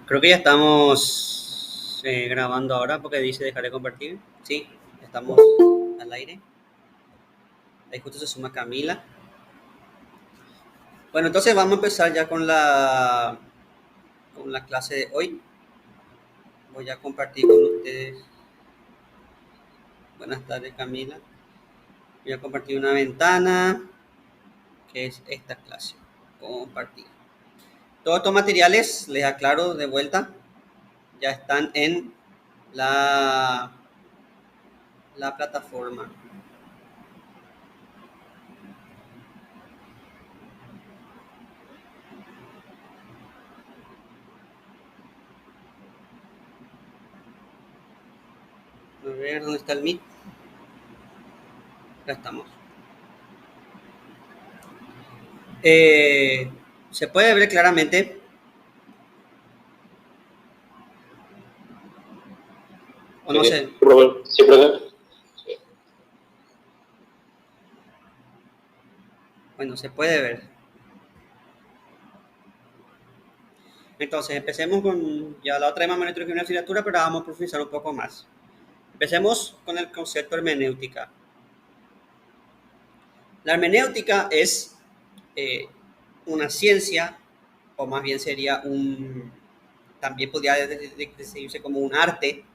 Creo que ya estamos grabando ahora porque dice dejar de compartir. Sí, estamos al aire. Ahí justo se suma Camila. Bueno, entonces vamos a empezar ya con la clase de hoy. Voy a compartir con ustedes. Buenas tardes, Camila. Voy a compartir una ventana que es esta clase. Compartir. Todos estos materiales, les aclaro de vuelta, ya están en la, la plataforma. A ver, ¿dónde está el Meet? Ya estamos. Eh, Se puede ver claramente, o no sé, Sí, profe. bueno, se puede ver. Entonces, empecemos con, ya la otra vez más o menos una asignatura, pero vamos a profundizar un poco más. Empecemos con el concepto hermenéutica. La hermenéutica es eh, una ciencia, o más bien sería también podría decirse como un arte.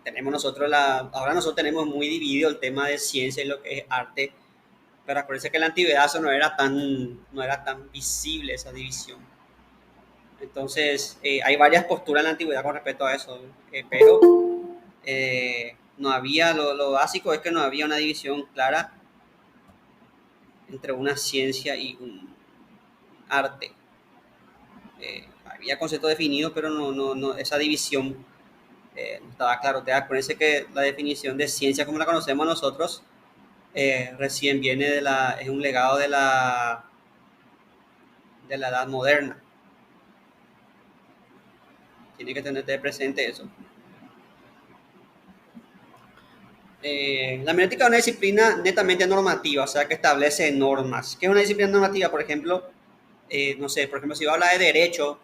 Tenemos nosotros ahora nosotros tenemos muy dividido el tema de ciencia y lo que es arte, pero acuérdense que en la antigüedad eso no era tan visible esa división. Entonces, hay varias posturas en la antigüedad con respecto a eso, pero no había, lo básico es que no había una división clara entre una ciencia y un arte. Había conceptos definidos, pero no, esa división no estaba claro. Acuérdense que la definición de ciencia como la conocemos nosotros recién viene es un legado de la edad moderna. Tiene que tener presente eso. La hermenéutica es una disciplina netamente normativa, o sea, que establece normas. ¿Qué es una disciplina normativa? Por ejemplo, no sé, por ejemplo, si va a hablar de derecho,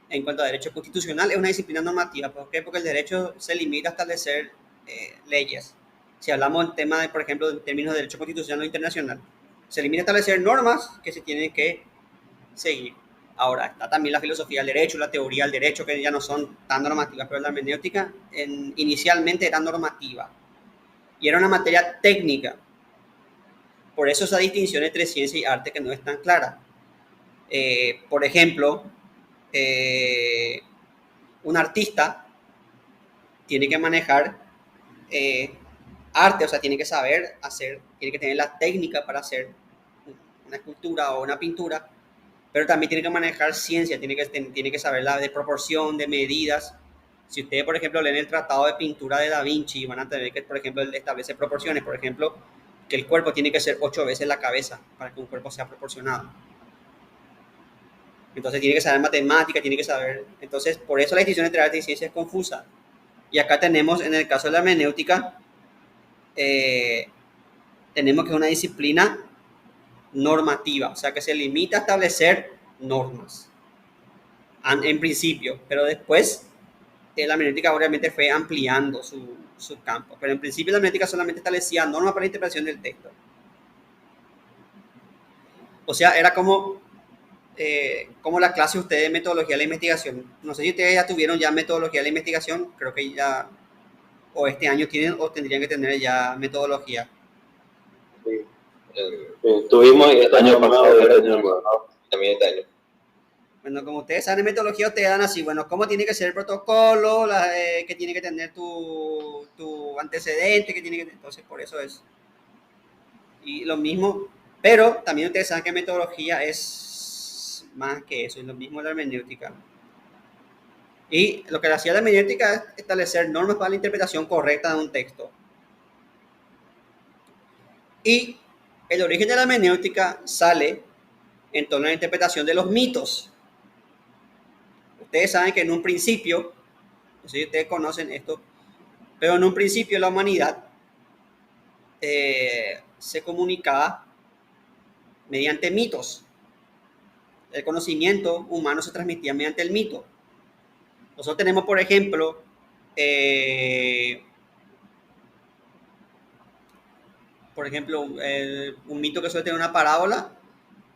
en cuanto a derecho constitucional, es una disciplina normativa. ¿Por qué? Porque el derecho se limita a establecer leyes. Si hablamos en tema de, por ejemplo, en términos de derecho constitucional o internacional, se limita a establecer normas que se tienen que seguir. Ahora, está también la filosofía del derecho, la teoría del derecho, que ya no son tan normativas, pero la hermenéutica inicialmente era normativa y era una materia técnica. Por eso esa distinción entre ciencia y arte que no es tan clara. Por ejemplo, eh, un artista tiene que manejar arte, o sea, tiene que saber hacer, tiene que tener la técnica para hacer una escultura o una pintura, pero también tiene que manejar ciencia, tiene que saber la de proporción, de medidas. Si ustedes, por ejemplo, leen el tratado de pintura de Da Vinci, van a tener que, por ejemplo, él establece proporciones, por ejemplo, que el cuerpo tiene que ser 8 veces la cabeza para que un cuerpo sea proporcionado. Entonces tiene que saber matemática, tiene que saber... Entonces, por eso la distinción entre arte y ciencia es confusa. Y acá tenemos, en el caso de la hermenéutica, eh, tenemos que es una disciplina normativa, o sea, que se limita a establecer normas, en principio, pero después la hermenéutica obviamente fue ampliando su campo, pero en principio la hermenéutica solamente establecía normas para la interpretación del texto. O sea, era como la clase ustedes de metodología de la investigación. No sé si ustedes ya tuvieron ya metodología de la investigación, creo que ya, o este año tienen o tendrían que tener ya metodología. Sí. Tuvimos el año pasado y el año nuevo, también este año. Bueno, como ustedes saben, en metodología te dan así, bueno, cómo tiene que ser el protocolo, que tiene que tener tu antecedente, que tiene que, entonces por eso es. Y lo mismo, pero también ustedes saben que metodología es más que eso, es lo mismo la hermenéutica. Y lo que hacía la hermenéutica es establecer normas para la interpretación correcta de un texto. Y el origen de la hermenéutica sale en torno a la interpretación de los mitos. Ustedes saben que en un principio, no sé si ustedes conocen esto, pero en un principio la humanidad se comunicaba mediante mitos. El conocimiento humano se transmitía mediante el mito. Nosotros tenemos, por ejemplo, un mito que suele tener una parábola,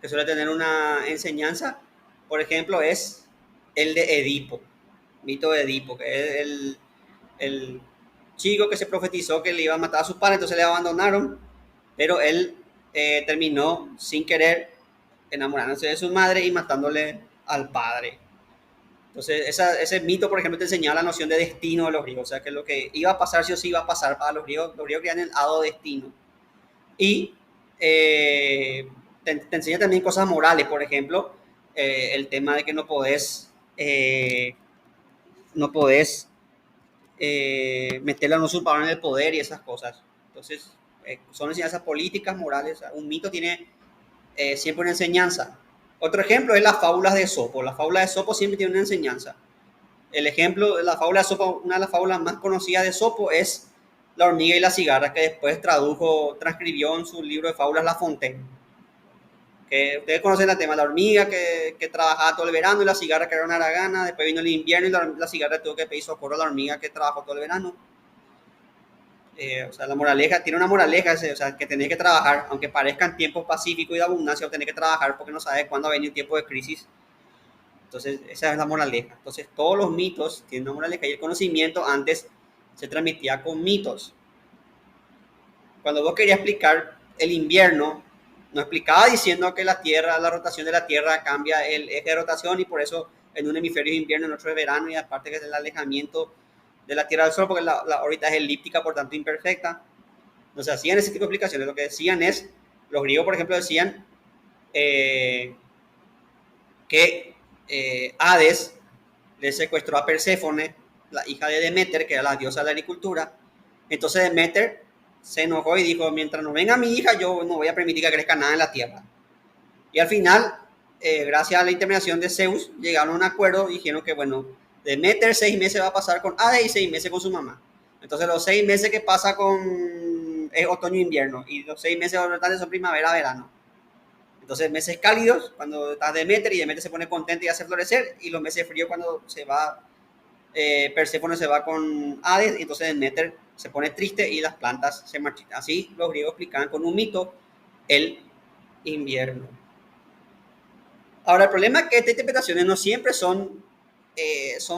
que suele tener una enseñanza, por ejemplo, es el de Edipo, mito de Edipo, que es el chico que se profetizó que le iba a matar a sus padres, entonces le abandonaron, pero él terminó sin querer enamorándose de su madre y matándole al padre. Entonces, ese mito, por ejemplo, te enseñaba la noción de destino de los griegos, o sea, que lo que iba a pasar sí o sí iba a pasar para los griegos creían el hado destino. Y te enseña también cosas morales, por ejemplo, el tema de que no podés meterle a un usurpador en el poder y esas cosas. Entonces, son enseñanzas políticas, morales. Un mito tiene siempre una enseñanza. Otro ejemplo es las fábulas de Esopo. Las fábulas de Esopo siempre tienen una enseñanza. El ejemplo de la fábula de Esopo, una de las fábulas más conocidas de Esopo es La hormiga y la cigarra, que después transcribió en su libro de fábulas La Fontaine. Que ustedes conocen el tema, la hormiga que trabajaba todo el verano y la cigarra que era una haragana, después vino el invierno y la cigarra tuvo que pedir socorro a la hormiga que trabajó todo el verano. O sea, la moraleja, tiene una moraleja, o sea, que tenés que trabajar, aunque parezcan tiempos pacíficos y de abundancia, tenés que trabajar porque no sabes cuándo va a venir un tiempo de crisis. Entonces, esa es la moraleja. Entonces, todos los mitos tienen una moraleja y el conocimiento antes se transmitía con mitos. Cuando vos querías explicar el invierno, no explicaba diciendo que la Tierra, la rotación de la Tierra cambia el eje de rotación y por eso en un hemisferio es invierno, en otro es verano y aparte que es el alejamiento de la Tierra del Sol porque la órbita es elíptica, por tanto imperfecta. No se hacían ese tipo de explicaciones. Lo que decían es, los griegos, por ejemplo, decían que Hades le secuestró a Perséfone, la hija de Deméter, que era la diosa de la agricultura. Entonces Deméter se enojó y dijo, mientras no venga mi hija, yo no voy a permitir que crezca nada en la tierra. Y al final, gracias a la intervención de Zeus, llegaron a un acuerdo y dijeron que, bueno, Deméter 6 meses va a pasar con Hades y 6 meses con su mamá. Entonces los 6 meses que pasa con es otoño-invierno y los 6 meses restantes son primavera-verano. Entonces meses cálidos, cuando está Deméter y Deméter se pone contenta y hace florecer, y los meses fríos cuando se va, Perséfone se va con Hades, y entonces Deméter se pone triste y las plantas se marchitan. Así los griegos explicaban con un mito el invierno. Ahora, el problema es que estas interpretaciones no siempre son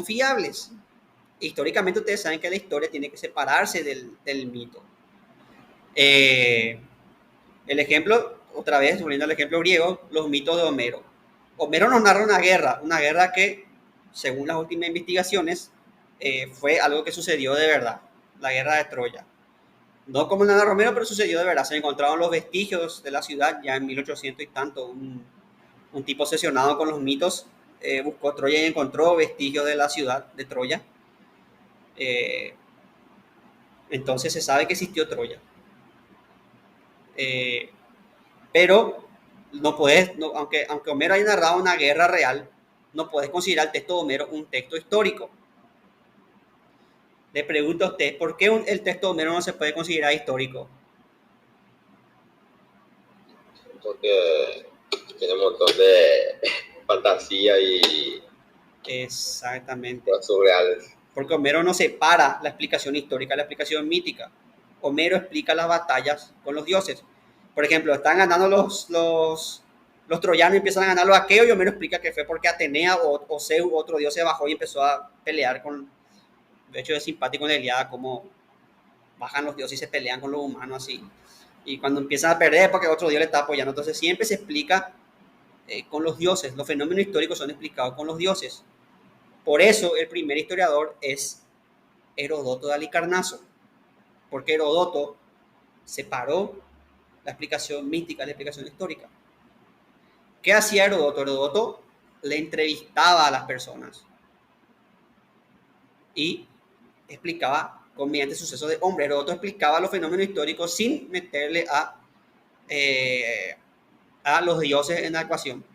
fiables. Históricamente ustedes saben que la historia tiene que separarse del mito. El ejemplo, otra vez, volviendo al ejemplo griego, los mitos de Homero. Homero nos narra una guerra que, según las últimas investigaciones, fue algo que sucedió de verdad, la guerra de Troya. No como narra Romero, pero sucedió de verdad. Se encontraron los vestigios de la ciudad ya en 1800 y tanto. Un tipo obsesionado con los mitos buscó Troya y encontró vestigios de la ciudad de Troya. Entonces se sabe que existió Troya. Pero no puedes, no, aunque Homero haya narrado una guerra real, no puedes considerar el texto de Homero un texto histórico. Le pregunto a usted, ¿por qué el texto de Homero no se puede considerar histórico? Porque tiene un montón de fantasía y exactamente cosas surreales. Porque Homero no separa la explicación histórica de la explicación mítica. Homero explica las batallas con los dioses. Por ejemplo, están ganando los troyanos y empiezan a ganar los aqueos y Homero explica que fue porque Atenea o Zeus, otro dios, se bajó y empezó a pelear con... De hecho, es simpático en la Ilíada como bajan los dioses y se pelean con los humanos así. Y cuando empiezan a perder porque otro dios le está apoyando. Entonces siempre se explica con los dioses. Los fenómenos históricos son explicados con los dioses. Por eso el primer historiador es Heródoto de Halicarnaso, porque Heródoto separó la explicación mística de la explicación histórica. ¿Qué hacía Heródoto? Heródoto le entrevistaba a las personas y explicaba mediante sucesos de hombre. Heródoto explicaba los fenómenos históricos sin meterle a los dioses en la ecuación.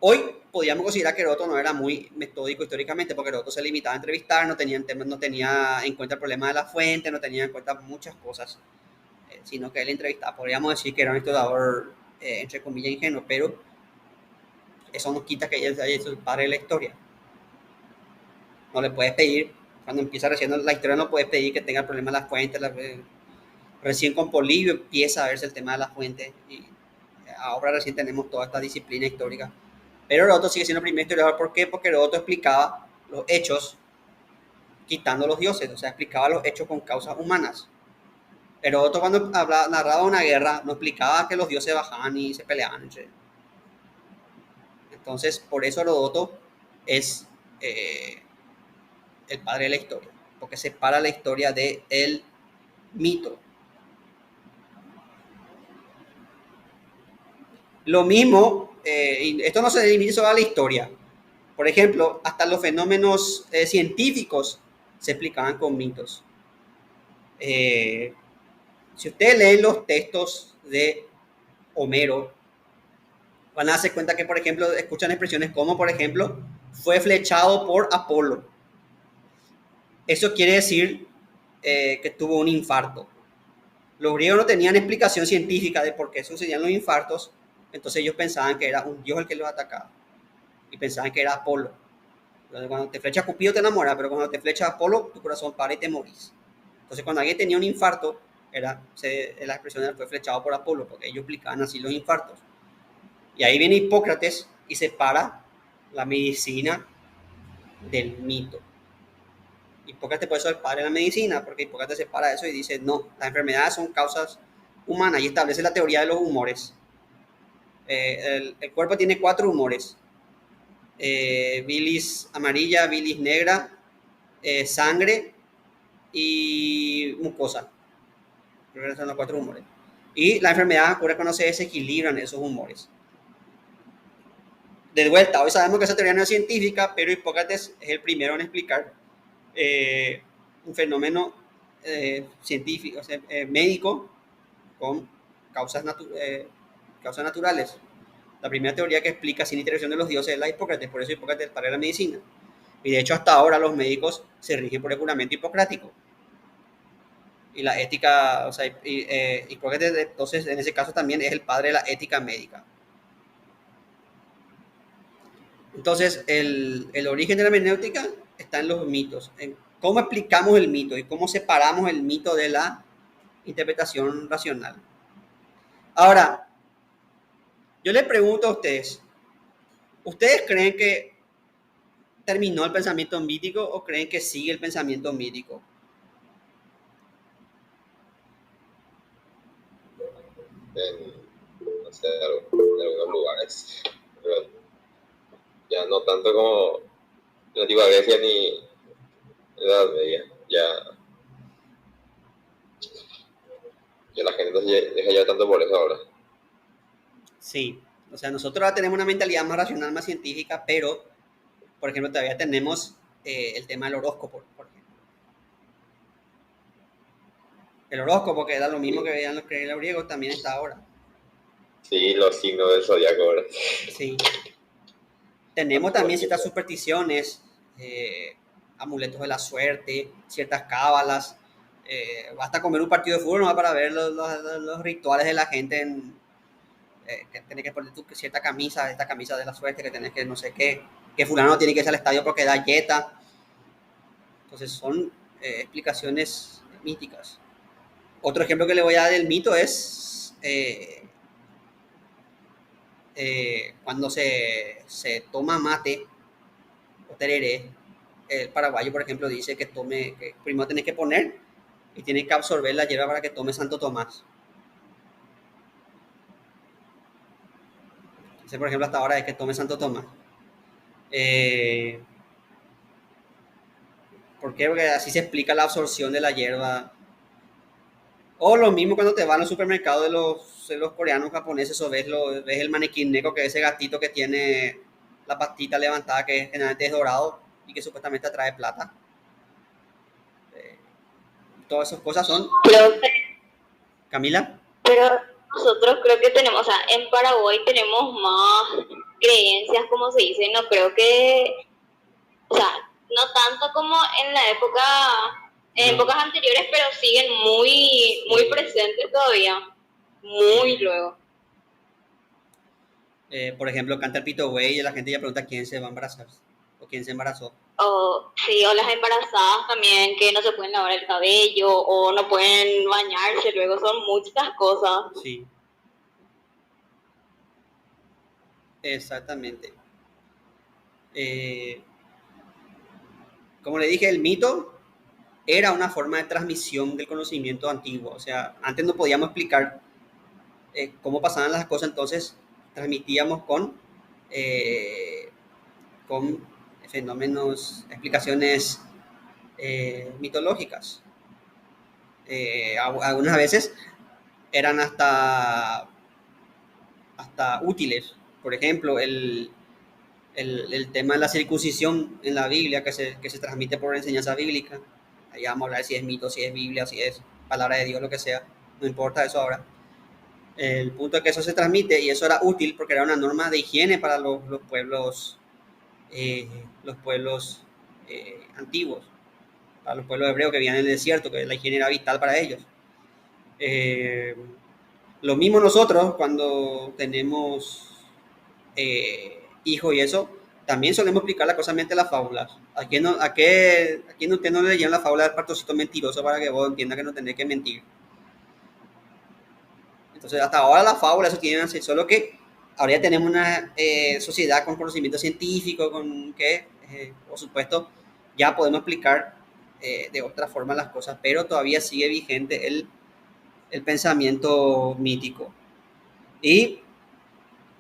Hoy podríamos considerar que Heródoto no era muy metódico históricamente, porque Heródoto se limitaba a entrevistar, no tenía en cuenta el problema de la fuente, no tenía en cuenta muchas cosas, sino que él entrevistaba. Podríamos decir que era un historiador, entre comillas, ingenuo, pero eso no quita que él haya sido el padre de la historia. No le puedes pedir, cuando empieza recién la historia, no puedes pedir que tenga el problema de las fuentes. Recién con Polibio empieza a verse el tema de las fuentes y ahora recién tenemos toda esta disciplina histórica. Pero Heródoto sigue siendo el primer historiador. ¿Por qué? Porque Heródoto explicaba los hechos quitando los dioses, o sea, explicaba los hechos con causas humanas. Heródoto cuando narraba una guerra no explicaba que los dioses bajaban y se peleaban entre ellos. Entonces, por eso Heródoto es el padre de la historia, porque separa la historia del mito. Lo mismo, y esto no se limita solo a la historia. Por ejemplo, hasta los fenómenos científicos se explicaban con mitos. Si ustedes leen los textos de Homero, van a darse cuenta que, por ejemplo, escuchan expresiones como, por ejemplo, fue flechado por Apolo. Eso quiere decir que tuvo un infarto. Los griegos no tenían explicación científica de por qué sucedían los infartos, entonces ellos pensaban que era un dios el que los atacaba y pensaban que era Apolo. Entonces, cuando te flecha Cupido te enamoras, pero cuando te flecha Apolo, tu corazón para y te morís. Entonces, cuando alguien tenía un infarto, la expresión era fue flechado por Apolo, porque ellos explicaban así los infartos. Y ahí viene Hipócrates y separa la medicina del mito. Hipócrates por eso es el padre de la medicina, porque Hipócrates separa eso y dice, no, las enfermedades son causas humanas y establece la teoría de los humores. El cuerpo tiene 4 humores. Bilis amarilla, bilis negra, sangre y mucosa. Creo que son los 4 humores. Y la enfermedad ocurre cuando se desequilibran esos humores. De vuelta, hoy sabemos que esa teoría no es científica, pero Hipócrates es el primero en explicar un fenómeno científico, o sea, médico con causas naturales. La primera teoría que explica sin intervención de los dioses es la Hipócrates, por eso Hipócrates es el padre de la medicina. Y de hecho hasta ahora los médicos se rigen por el juramento hipocrático. Y la ética, o sea, Hipócrates entonces en ese caso también es el padre de la ética médica. Entonces el origen de la hermenéutica está en los mitos, en cómo explicamos el mito y cómo separamos el mito de la interpretación racional. Ahora, yo les pregunto a ustedes, ¿ustedes creen que terminó el pensamiento mítico o creen que sigue el pensamiento mítico? No sé, en algunos lugares. Pero ya no tanto como la antigua Grecia ni la Edad Media. Ya la gente no se deja ya tanto por eso ahora. Sí, o sea, nosotros ahora tenemos una mentalidad más racional, más científica, pero, por ejemplo, todavía tenemos el tema del horóscopo, por ejemplo. El horóscopo, que era lo mismo que veían los griegos, también está ahora. Sí, los signos del zodiaco ahora. Sí. Tenemos también ciertas supersticiones, amuletos de la suerte, ciertas cábalas. Basta comer un partido de fútbol ¿no? Para ver los rituales de la gente. Que tenés que poner tu cierta camisa, esta camisa de la suerte, que tenés que no sé qué, que fulano tiene que ir al estadio porque da yeta. Entonces son explicaciones míticas. Otro ejemplo que le voy a dar del mito es cuando se toma mate o tereré. El paraguayo, por ejemplo, dice que primero tenés que poner y tienes que absorber la hierba para que tome Santo Tomás. Ese, por ejemplo, hasta ahora es que tome Santo Tomás. ¿Por qué? Porque así se explica la absorción de la hierba. O lo mismo cuando te vas al supermercado de los coreanos, japoneses, o ves el maniquín neko, que es ese gatito que tiene la patita levantada, que generalmente es dorado y que supuestamente atrae plata. Todas esas cosas son... Camila. Pero nosotros creo que tenemos, o sea, en Paraguay tenemos más creencias, como se dice, no creo que, o sea, no tanto como en la época, en épocas anteriores, pero siguen muy presentes todavía, muy luego. Por ejemplo, canta el pito güey y la gente ya pregunta quién se va a embarazar o quién se embarazó. O, sí, o las embarazadas también, que no se pueden lavar el cabello o no pueden bañarse, luego son muchas cosas. Sí, exactamente. Eh, como le dije, el mito era una forma de transmisión del conocimiento antiguo. O sea, antes no podíamos explicar cómo pasaban las cosas, entonces transmitíamos eh, con fenómenos, explicaciones mitológicas. Algunas veces eran hasta útiles. Por ejemplo, el tema de la circuncisión en la Biblia que se transmite por enseñanza bíblica. Ahí vamos a hablar si es mito, si es Biblia, si es palabra de Dios, lo que sea. No importa eso ahora. El punto es que eso se transmite y eso era útil porque era una norma de higiene para los pueblos antiguos, para los pueblos hebreos que vivían en el desierto, que la higiene era vital para ellos. Eh, lo mismo nosotros cuando tenemos hijos y eso, también solemos explicar la cosa mediante las fábulas. ¿A quién usted no le leyeron la fábula del pastorcito mentiroso para que vos entiendas que no tenés que mentir? Entonces, hasta ahora las fábulas eso tienen así, solo que ahora ya tenemos una sociedad con conocimiento científico, con que, por supuesto, ya podemos explicar de otra forma las cosas, pero todavía sigue vigente el pensamiento mítico. Y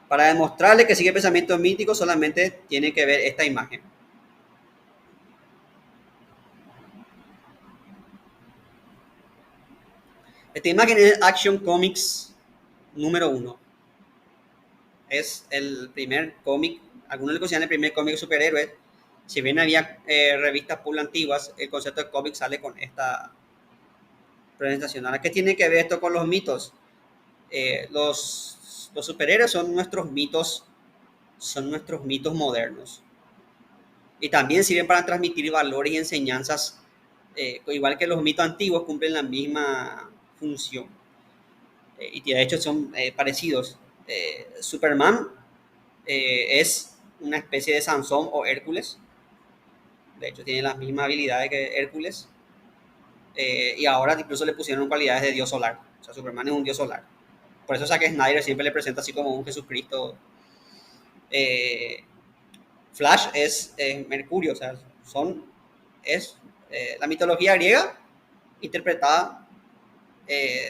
para demostrarle que sigue el pensamiento mítico, solamente tiene que ver esta imagen. Esta imagen es Action Comics número 1. Es el primer cómic, algunos le consideran el primer cómic de superhéroes. Si bien había revistas Pulp antiguas, el concepto de cómic sale con esta presentación. Ahora, ¿qué tiene que ver esto con los mitos? Los superhéroes son nuestros mitos modernos. Y también sirven para transmitir valores y enseñanzas, igual que los mitos antiguos cumplen la misma función. Y de hecho son parecidos. Superman es una especie de Sansón o Hércules. De hecho, tiene las mismas habilidades que Hércules. Y ahora incluso le pusieron cualidades de dios solar. O sea, Superman es un dios solar. Por eso Zack Snyder siempre le presenta así como un Jesucristo. Eh, Flash es Mercurio. O sea, es la mitología griega interpretada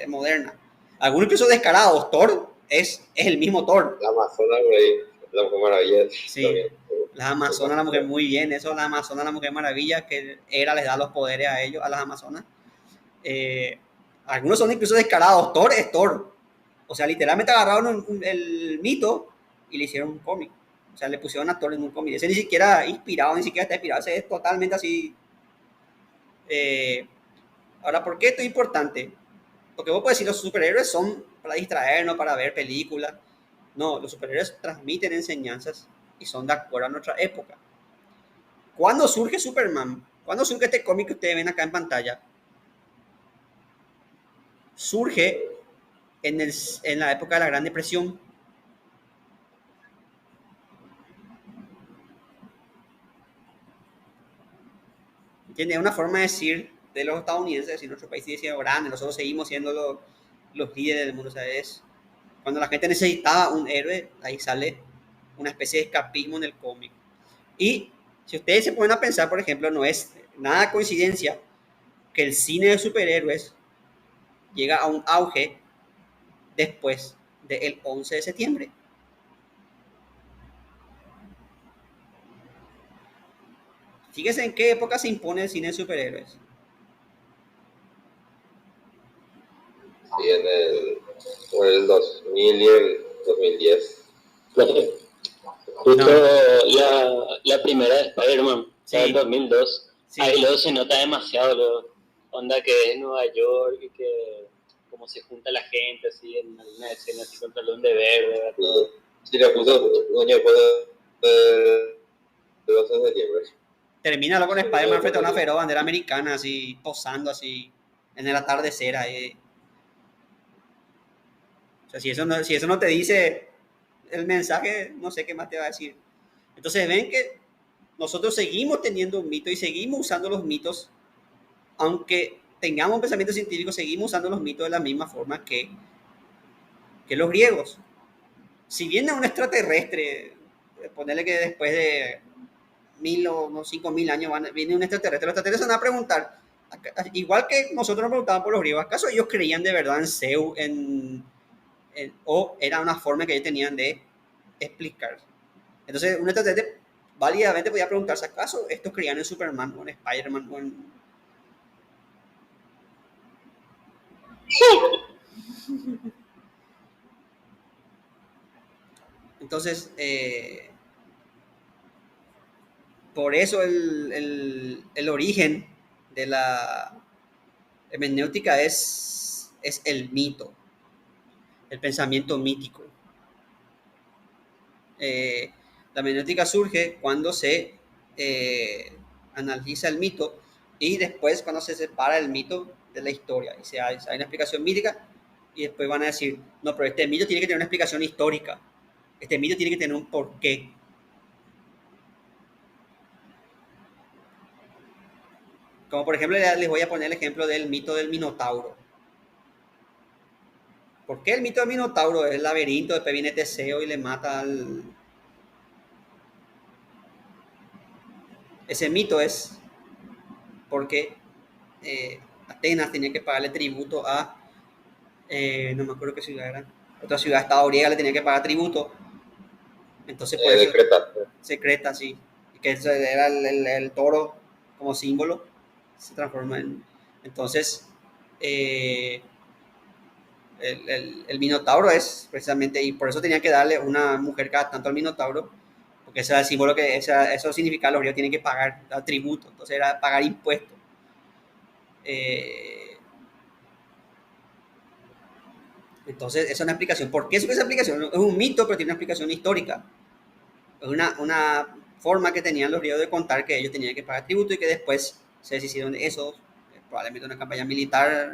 moderna. Algunos incluso descarados. Thor es el mismo Thor. La Amazona, güey, la Mujer Maravilla. Sí. También. Las Amazonas, la mujer, muy bien, eso, las Amazonas, la Mujer Maravilla, que Hera les da los poderes a ellos, a las Amazonas. Algunos son incluso descarados. Thor es Thor. O sea, literalmente agarraron el mito y le hicieron un cómic. O sea, le pusieron a Thor en un cómic. Ese ni siquiera inspirado, ni siquiera está inspirado. Ese es totalmente así. Ahora, ¿por qué esto es importante? Porque vos puedes decir, los superhéroes son para distraernos, para ver películas. No, los superhéroes transmiten enseñanzas y son de acuerdo a nuestra época. ¿Cuándo surge Superman? ¿Cuándo surge este cómic que ustedes ven acá en pantalla? Surge en la época de la Gran Depresión. ¿Entiendes? Es una forma de decir de los estadounidenses, si nuestro país sigue siendo grande, nosotros seguimos siendo los líderes del mundo. O sea, cuando la gente necesitaba un héroe, ahí sale una especie de escapismo en el cómic. Y si ustedes se ponen a pensar, por ejemplo, no es nada coincidencia que el cine de superhéroes llega a un auge después del 11 de septiembre. Fíjense en qué época se impone el cine de superhéroes. Sí, por el 2000 y el 2010. Justo la primera de Spider-Man, Sí. del 2002. Sí. Ahí luego se nota demasiado lo onda que es Nueva York y que cómo se junta la gente así en alguna escena así con talón de verde, ¿verdad? Sí, le puso un año después del 12 de septiembre. Termina con Spider-Man frente a una feroz bandera americana, así, posando así, en el atardecer ahí. O sea, si eso no te dice el mensaje, no sé qué más te va a decir. Entonces ven que nosotros seguimos teniendo un mito y seguimos usando los mitos, aunque tengamos un pensamiento científico, seguimos usando los mitos de la misma forma que los griegos. Si viene un extraterrestre, ponerle que después de 1000 o no, 5000 años viene un extraterrestre, los extraterrestres van a preguntar, igual que nosotros nos preguntábamos por los griegos, ¿acaso ellos creían de verdad en Zeus o era una forma que ellos tenían de explicar? Entonces, un extraterrestre válidamente podía preguntarse, ¿acaso estos creían en Superman o en Spider-Man o en... Entonces, por eso el origen de la hermenéutica es el mito, el pensamiento mítico. La hermenéutica surge cuando se analiza el mito y después cuando se separa el mito de la historia. Y hay una explicación mítica y después van a decir, no, pero este mito tiene que tener una explicación histórica. Este mito tiene que tener un porqué. Como por ejemplo, les voy a poner el ejemplo del mito del Minotauro. ¿Por qué el mito del Minotauro es el laberinto? Después viene Teseo y le mata al... Ese mito es porque Atenas tenía que pagarle tributo a... no me acuerdo qué ciudad era. Otra ciudad, estado griega, le tenía que pagar tributo. Entonces, por eso... Creta, sí. Que era el toro como símbolo. Se transforma en... Entonces, el Minotauro es precisamente, y por eso tenía que darle una mujer cada tanto al Minotauro, porque ese era el símbolo que eso significa los griegos tienen que pagar tributo, entonces era pagar impuestos. Entonces, esa es una explicación. ¿Por qué es esa explicación? Es un mito, pero tiene una explicación histórica. Es una forma que tenían los griegos de contar que ellos tenían que pagar tributo y que después se deshicieron de eso, probablemente una campaña militar,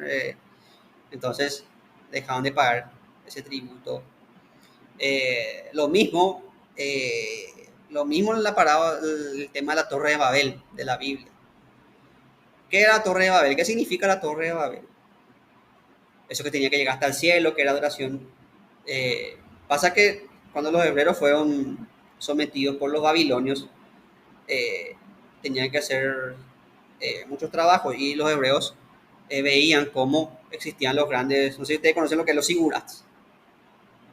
entonces dejaron de pagar ese tributo. Lo mismo en la parada, el tema de la Torre de Babel, de la Biblia. ¿Qué era la Torre de Babel? ¿Qué significa la Torre de Babel? Eso que tenía que llegar hasta el cielo, que era adoración. Pasa que cuando los hebreos fueron sometidos por los babilonios, tenían que hacer muchos trabajos y los hebreos veían cómo existían los grandes, no sé si ustedes conocen lo que es los zigurats,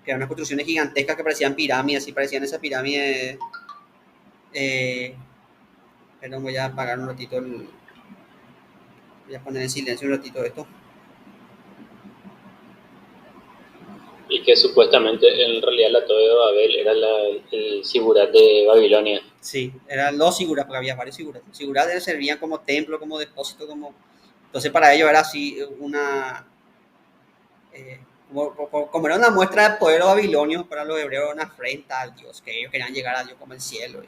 que eran unas construcciones gigantescas que parecían pirámides, y parecían esa pirámide. Perdón, voy a apagar un ratito, voy a poner en silencio un ratito esto. Y que supuestamente en realidad la Torre de Babel era el Sigurat de Babilonia. Sí, eran los Sigurat, porque había varios Sigurat. Los Sigurat servían como templo, como depósito, como... Entonces para ellos era así una... como era una muestra de poder babilonio, para los hebreos era una afrenta al Dios, que ellos querían llegar a Dios como el cielo.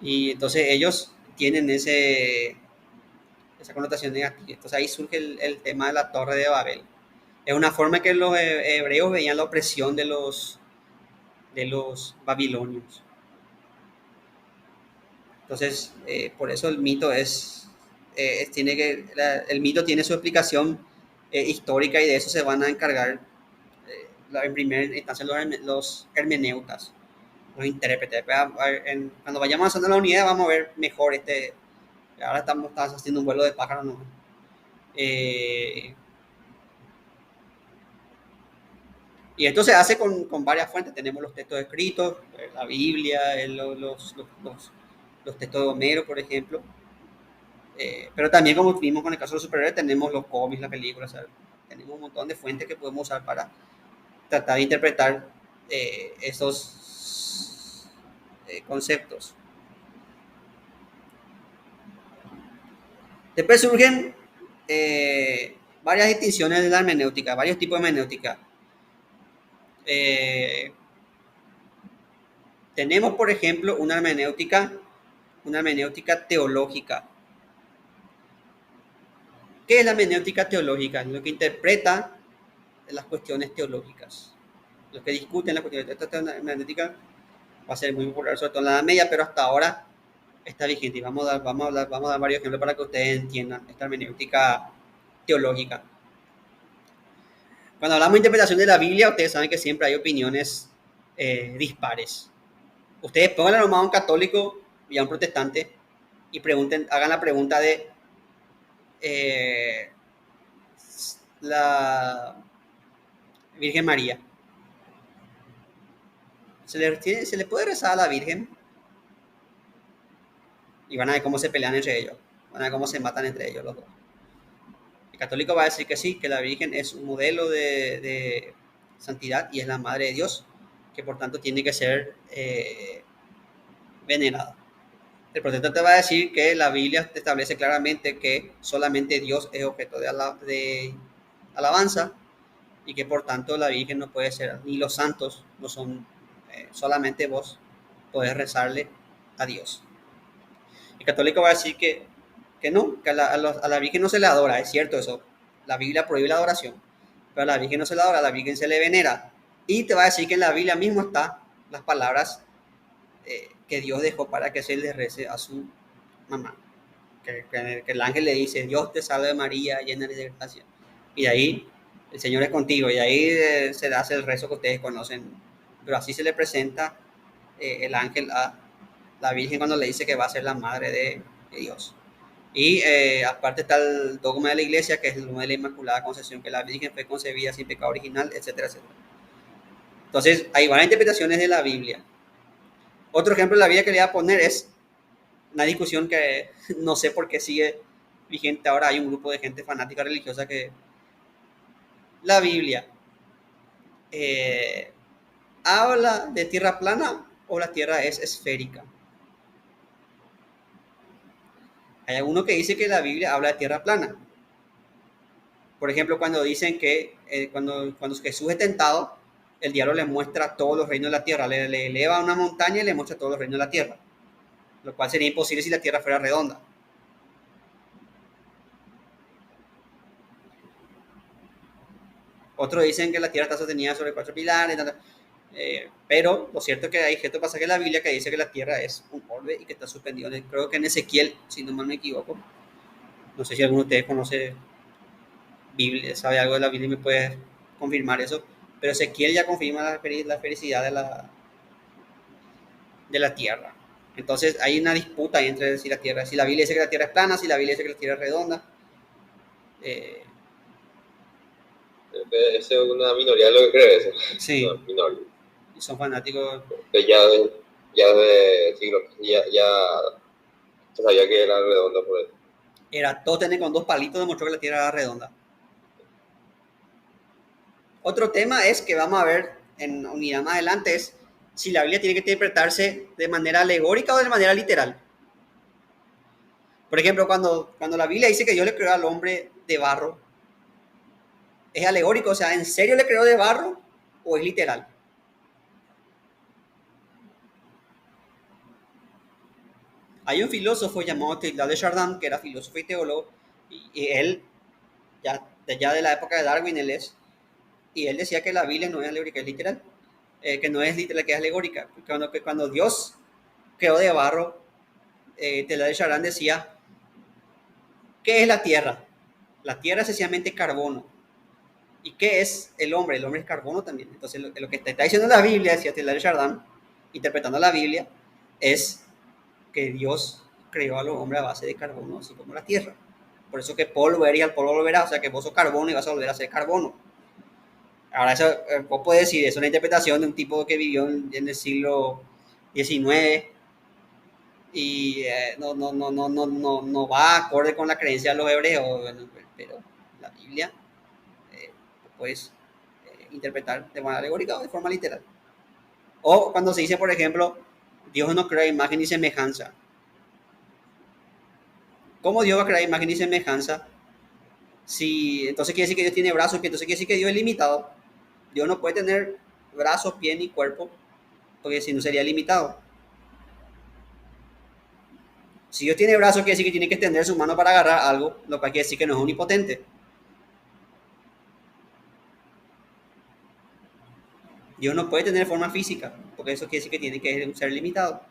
Y entonces ellos tienen esa connotación negativa. Entonces ahí surge el tema de la Torre de Babel. Es una forma que los hebreos veían la opresión de los babilonios. Entonces, por eso el mito el mito tiene su explicación histórica, y de eso se van a encargar en primera instancia los hermeneutas, los intérpretes. Cuando vayamos avanzando en la unidad vamos a ver mejor ahora estamos haciendo un vuelo de pájaro, ¿no? Y esto se hace con varias fuentes. Tenemos los textos escritos, la Biblia, los textos de Homero, por ejemplo. Pero también, como vimos con el caso de los superhéroes, tenemos los cómics, las películas. Tenemos un montón de fuentes que podemos usar para tratar de interpretar esos conceptos. Después surgen varias distinciones de la hermenéutica, varios tipos de hermenéutica. Tenemos, por ejemplo, una hermenéutica teológica. ¿Qué es la hermenéutica teológica? Lo que interpreta las cuestiones teológicas. Los que discuten la cuestión de hermenéutica va a ser muy popular, sobre todo en la Edad Media, pero hasta ahora está vigente. Y vamos a dar varios ejemplos para que ustedes entiendan esta hermenéutica teológica. Cuando hablamos de interpretación de la Biblia, ustedes saben que siempre hay opiniones dispares. Ustedes pongan nomás a un católico y a un protestante y hagan la pregunta de la Virgen María. ¿Se le puede rezar a la Virgen? Y van a ver cómo se pelean entre ellos. Van a ver cómo se matan entre ellos los dos. El católico va a decir que sí, que la Virgen es un modelo de santidad y es la Madre de Dios, que por tanto tiene que ser venerada. El protestante va a decir que la Biblia establece claramente que solamente Dios es objeto de alabanza y que por tanto la Virgen no puede ser, ni los santos no son, solamente vos podés rezarle a Dios. El católico va a decir que no, que a la Virgen no se le adora, es cierto eso. La Biblia prohíbe la adoración, pero a la Virgen no se le adora, a la Virgen se le venera. Y te va a decir que en la Biblia mismo están las palabras que Dios dejó para que se le rece a su mamá. Que el ángel le dice, Dios te salve María, llena de gracia. Y de ahí el Señor es contigo, y de ahí se hace el rezo que ustedes conocen. Pero así se le presenta el ángel a la Virgen cuando le dice que va a ser la madre de Dios. Y aparte está el dogma de la iglesia, que es el dogma de la Inmaculada Concepción, que la Virgen fue concebida sin pecado original, etcétera, etcétera. Entonces, hay varias interpretaciones de la Biblia. Otro ejemplo de la Biblia que le voy a poner es una discusión que no sé por qué sigue vigente ahora. Hay un grupo de gente fanática religiosa que la Biblia habla de tierra plana o la tierra es esférica. Hay alguno que dice que la Biblia habla de tierra plana. Por ejemplo, cuando dicen que cuando Jesús es tentado, el diablo le muestra todos los reinos de la tierra, le eleva a una montaña y le muestra todos los reinos de la tierra, lo cual sería imposible si la tierra fuera redonda. Otros dicen que la tierra está sostenida sobre 4 pilares, pero lo cierto es que hay cierto pasaje de la Biblia que dice que la tierra es un orbe y que está suspendido. Creo que en Ezequiel, si no mal me equivoco, no sé si alguno de ustedes conoce Biblia, sabe algo de la Biblia y me puede confirmar eso, pero Ezequiel ya confirma la felicidad de la tierra. Entonces hay una disputa ahí entre si la Biblia dice que la tierra es plana, si la Biblia dice que la tierra es redonda. Es una minoría lo que cree eso. Sí. No, minoría. Y son fanáticos. Ya de siglos, ya se sabía que era redonda por eso. Eratóstenes con 2 palitos demostró que la tierra era redonda. Otro tema es que vamos a ver en unidad más adelante es si la Biblia tiene que interpretarse de manera alegórica o de manera literal. Por ejemplo, cuando la Biblia dice que Dios le creó al hombre de barro, ¿es alegórico? O sea, ¿en serio le creó de barro o es literal? Hay un filósofo llamado Teilhard de Chardin, que era filósofo y teólogo, y él, ya de la época de Darwin, y él decía que la Biblia no es alegórica, es literal, que no es literal, que es alegórica. Cuando Dios creó de barro, Teilhard de Chardin decía, ¿qué es la tierra? La tierra es sencillamente carbono. ¿Y qué es el hombre? El hombre es carbono también. Entonces, lo que está diciendo la Biblia, decía Teilhard de Chardin, interpretando la Biblia, es que Dios creó a los hombres a base de carbono, así como la tierra. Por eso que polvo eres y al polvo volverás, o sea que vos sos carbono y vas a volver a ser carbono. Ahora, eso, vos podés decir, es una interpretación de un tipo que vivió en el siglo XIX y no va acorde con la creencia de los hebreos, pero la Biblia puedes interpretar de manera alegórica o de forma literal. O cuando se dice, por ejemplo, Dios no crea imagen ni semejanza. ¿Cómo Dios va a crear imagen y semejanza? Si entonces quiere decir que Dios tiene brazos, que entonces quiere decir que Dios es limitado. Dios no puede tener brazos, pies ni cuerpo, porque si no sería limitado. Si Dios tiene brazos, quiere decir que tiene que extender su mano para agarrar algo, lo cual quiere decir que no es omnipotente. Dios no puede tener forma física, porque eso quiere decir que tiene que ser un ser limitado.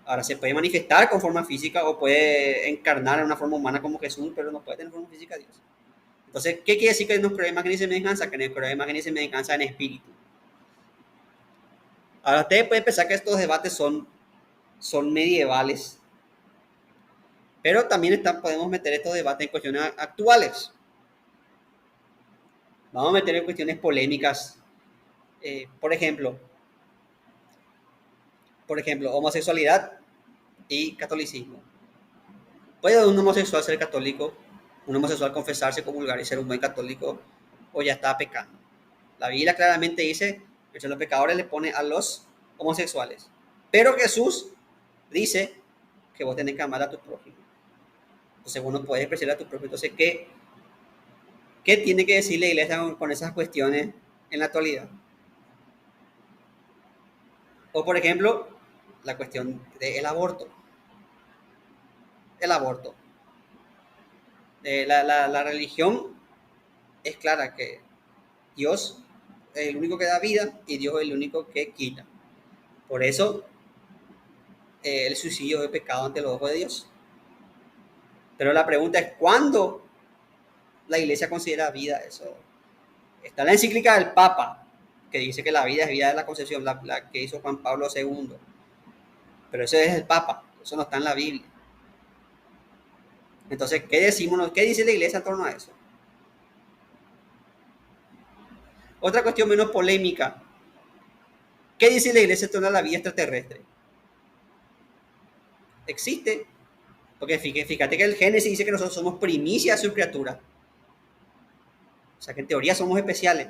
Ahora, se puede manifestar con forma física o puede encarnar en una forma humana como Jesús, pero no puede tener forma física Dios. Entonces, ¿qué quiere decir que nos creó imagen y semejanza? Que nos creó imagen y semejanza en espíritu. Ahora, ustedes pueden pensar que estos debates son medievales, pero también podemos meter estos debates en cuestiones actuales. Vamos a meter en cuestiones polémicas. Por ejemplo, homosexualidad y catolicismo. ¿Puede un homosexual ser católico? ¿Un homosexual confesarse, comulgar y ser un buen católico? ¿O ya está pecando? La Biblia claramente dice que los pecadores le pone a los homosexuales. Pero Jesús dice que vos tenés que amar a tu prójimo. Entonces vos no podés despreciar a tu prójimo. Entonces, ¿qué tiene que decir la iglesia con esas cuestiones en la actualidad? O, por ejemplo, la cuestión del aborto. El aborto. La religión es clara que Dios es el único que da vida y Dios es el único que quita. Por eso, el suicidio es pecado ante los ojos de Dios. Pero la pregunta es, ¿cuándo la iglesia considera vida eso? Está en la encíclica del Papa, que dice que la vida es vida de la concepción, la que hizo Juan Pablo II. Pero ese es el Papa, eso no está en la Biblia. Entonces, ¿qué decimos? ¿Qué dice la iglesia en torno a eso? Otra cuestión menos polémica. ¿Qué dice la iglesia en torno a la vida extraterrestre? ¿Existe? Porque fíjate que el Génesis dice que nosotros somos primicia de su criatura. O sea que en teoría somos especiales.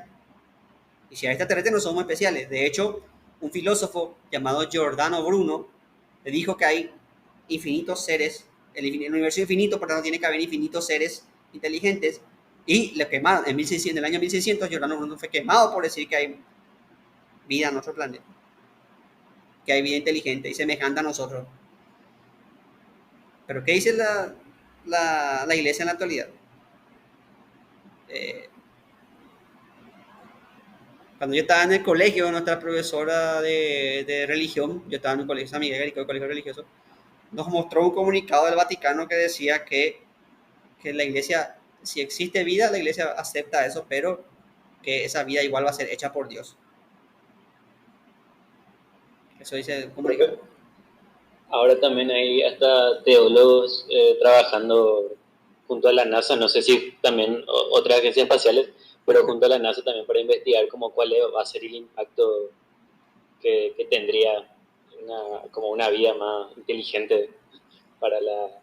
Y si hay extraterrestres no somos especiales. De hecho, un filósofo llamado Giordano Bruno le dijo que hay infinitos seres, el universo infinito, por tanto tiene que haber infinitos seres inteligentes. Y lo quemaron en el año 1600. Giordano Bruno fue quemado por decir que hay vida en otro planeta, que hay vida inteligente y semejante a nosotros. Pero ¿qué dice la iglesia en la actualidad? Cuando yo estaba en el colegio, nuestra profesora de religión, yo estaba en un colegio, San Miguel, el colegio religioso, nos mostró un comunicado del Vaticano que decía que la iglesia, si existe vida, la iglesia acepta eso, pero que esa vida igual va a ser hecha por Dios. Eso dice el comunicado. Ahora también hay hasta teólogos trabajando junto a la NASA, no sé si también otras agencias espaciales, pero junto a la NASA también para investigar como cuál va a ser el impacto que tendría como una vida más inteligente para la...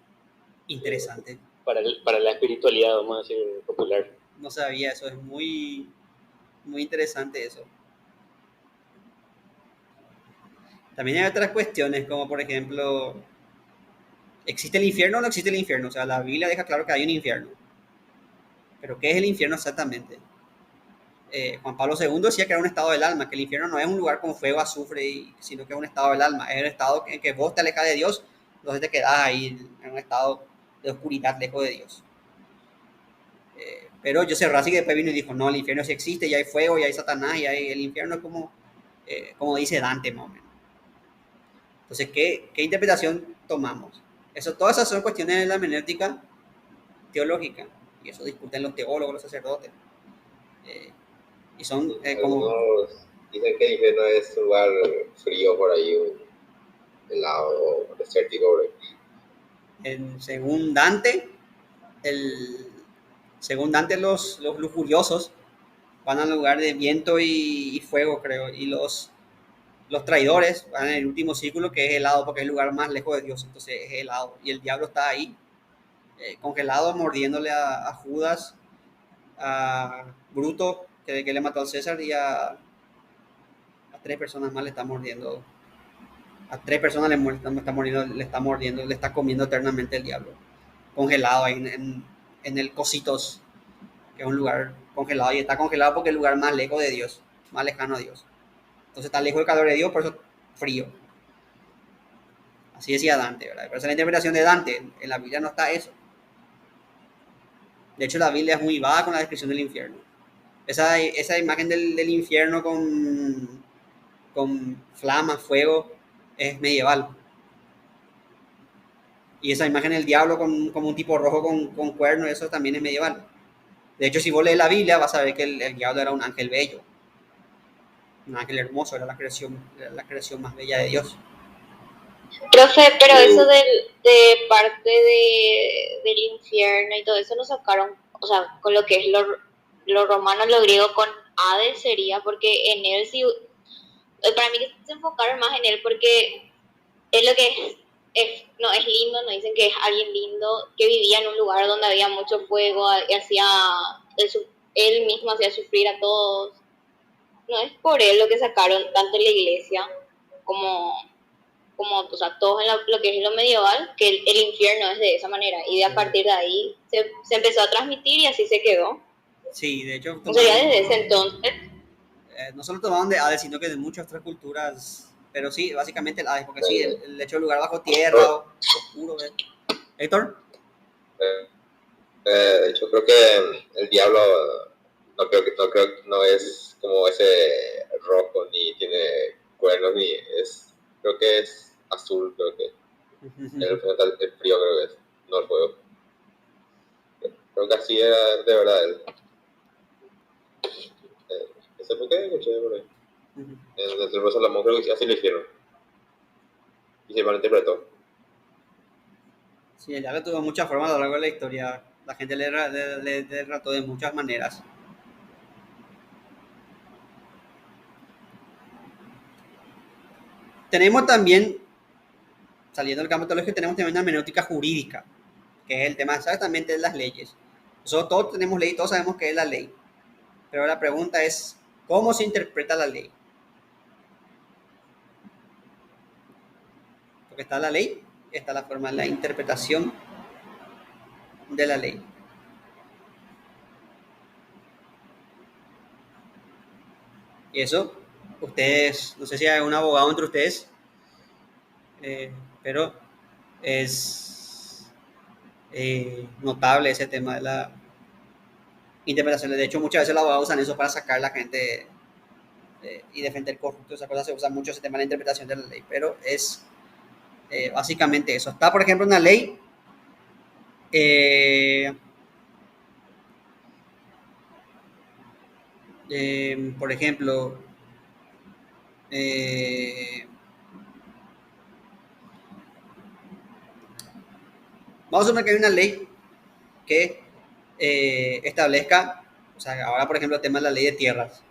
Interesante. Para la espiritualidad, vamos a decir, popular. No sabía eso, es muy, muy interesante eso. También hay otras cuestiones, como por ejemplo, ¿existe el infierno o no existe el infierno? O sea, la Biblia deja claro que hay un infierno. Pero ¿qué es el infierno exactamente? Juan Pablo II decía que era un estado del alma, que el infierno no es un lugar con fuego, azufre, sino que es un estado del alma. Es el estado en que vos te alejas de Dios, entonces te quedás ahí en un estado de oscuridad, lejos de Dios. Pero Joseph Ratzinger después vino y dijo, no, el infierno sí existe, ya hay fuego, ya hay Satanás, ya hay, el infierno es como dice Dante, más o menos. Entonces, ¿qué interpretación tomamos? Todas esas son cuestiones de la hermenéutica teológica, y eso discuten los teólogos, los sacerdotes. Y son como... Algunos dicen que el infierno es un lugar frío por ahí, helado, desértico. Según Dante, los lujuriosos van al lugar de viento y fuego, creo, y los traidores van en el último círculo, que es helado, porque es el lugar más lejos de Dios, entonces es helado, y el diablo está ahí, congelado, mordiéndole a Judas, a Bruto, que le mató al César, y a 3 personas más le está mordiendo. A 3 personas le está comiendo eternamente el diablo, congelado ahí en el Cositos, que es un lugar congelado, y está congelado porque es el lugar más lejos de Dios, más lejano a Dios. Entonces está lejos del calor de Dios, por eso frío. Así decía Dante, ¿verdad? Pero esa es la interpretación de Dante. En la Biblia no está eso. De hecho, la Biblia es muy vaga con la descripción del infierno. Esa imagen del infierno con flama, fuego, es medieval. Y esa imagen del diablo como un tipo rojo con cuernos, eso también es medieval. De hecho, si vos lees la Biblia, vas a ver que el diablo era un ángel bello, un ángel hermoso, era la creación más bella de Dios. Profe, pero eso de parte del infierno y todo eso lo sacaron, o sea, con lo que es lo romano, lo griego, con Hades sería, porque en él sí, para mí que se enfocaron más en él porque es lo que no es lindo, no dicen que es alguien lindo, que vivía en un lugar donde había mucho fuego y hacía, él mismo hacía sufrir a todos. No es por él lo que sacaron tanto en la iglesia como o sea, todos en lo que es lo medieval, que el infierno es de esa manera. Y de a partir de ahí se empezó a transmitir y así se quedó. Sí, de hecho, O sea, ya desde ese entonces. No solo tomaban de Hades, sino que de muchas otras culturas. Pero sí, básicamente el Hades, porque sí, el hecho de lugar bajo tierra, oscuro. Héctor. De hecho, creo que el diablo no es como ese rojo, ni tiene cuernos, creo que es azul, creo que. El frío creo que es, no el fuego. Creo que así era de verdad él. ¿Ese por qué escuché por ahí? En el Cerro Salomón creo que así lo hicieron. Y se malinterpretó. Sí, el diablo tuvo muchas formas a lo largo de la historia. La gente le trató de muchas maneras. Tenemos también, saliendo del campo teológico, tenemos también una hermenéutica jurídica, que es el tema exactamente de las leyes. Nosotros todos tenemos ley, todos sabemos qué es la ley. Pero la pregunta es, ¿cómo se interpreta la ley? Porque está la ley, está la forma de la interpretación de la ley. Y eso, ustedes, no sé si hay un abogado entre ustedes, pero es notable ese tema de la interpretación. De hecho, muchas veces los abogados usan eso para sacar a la gente y defender corruptos. Esas cosas se usa mucho ese tema de la interpretación de la ley, pero es básicamente eso. Está, por ejemplo, una ley por ejemplo, vamos a suponer que hay una ley que establezca, o sea, ahora por ejemplo el tema de la ley de tierras,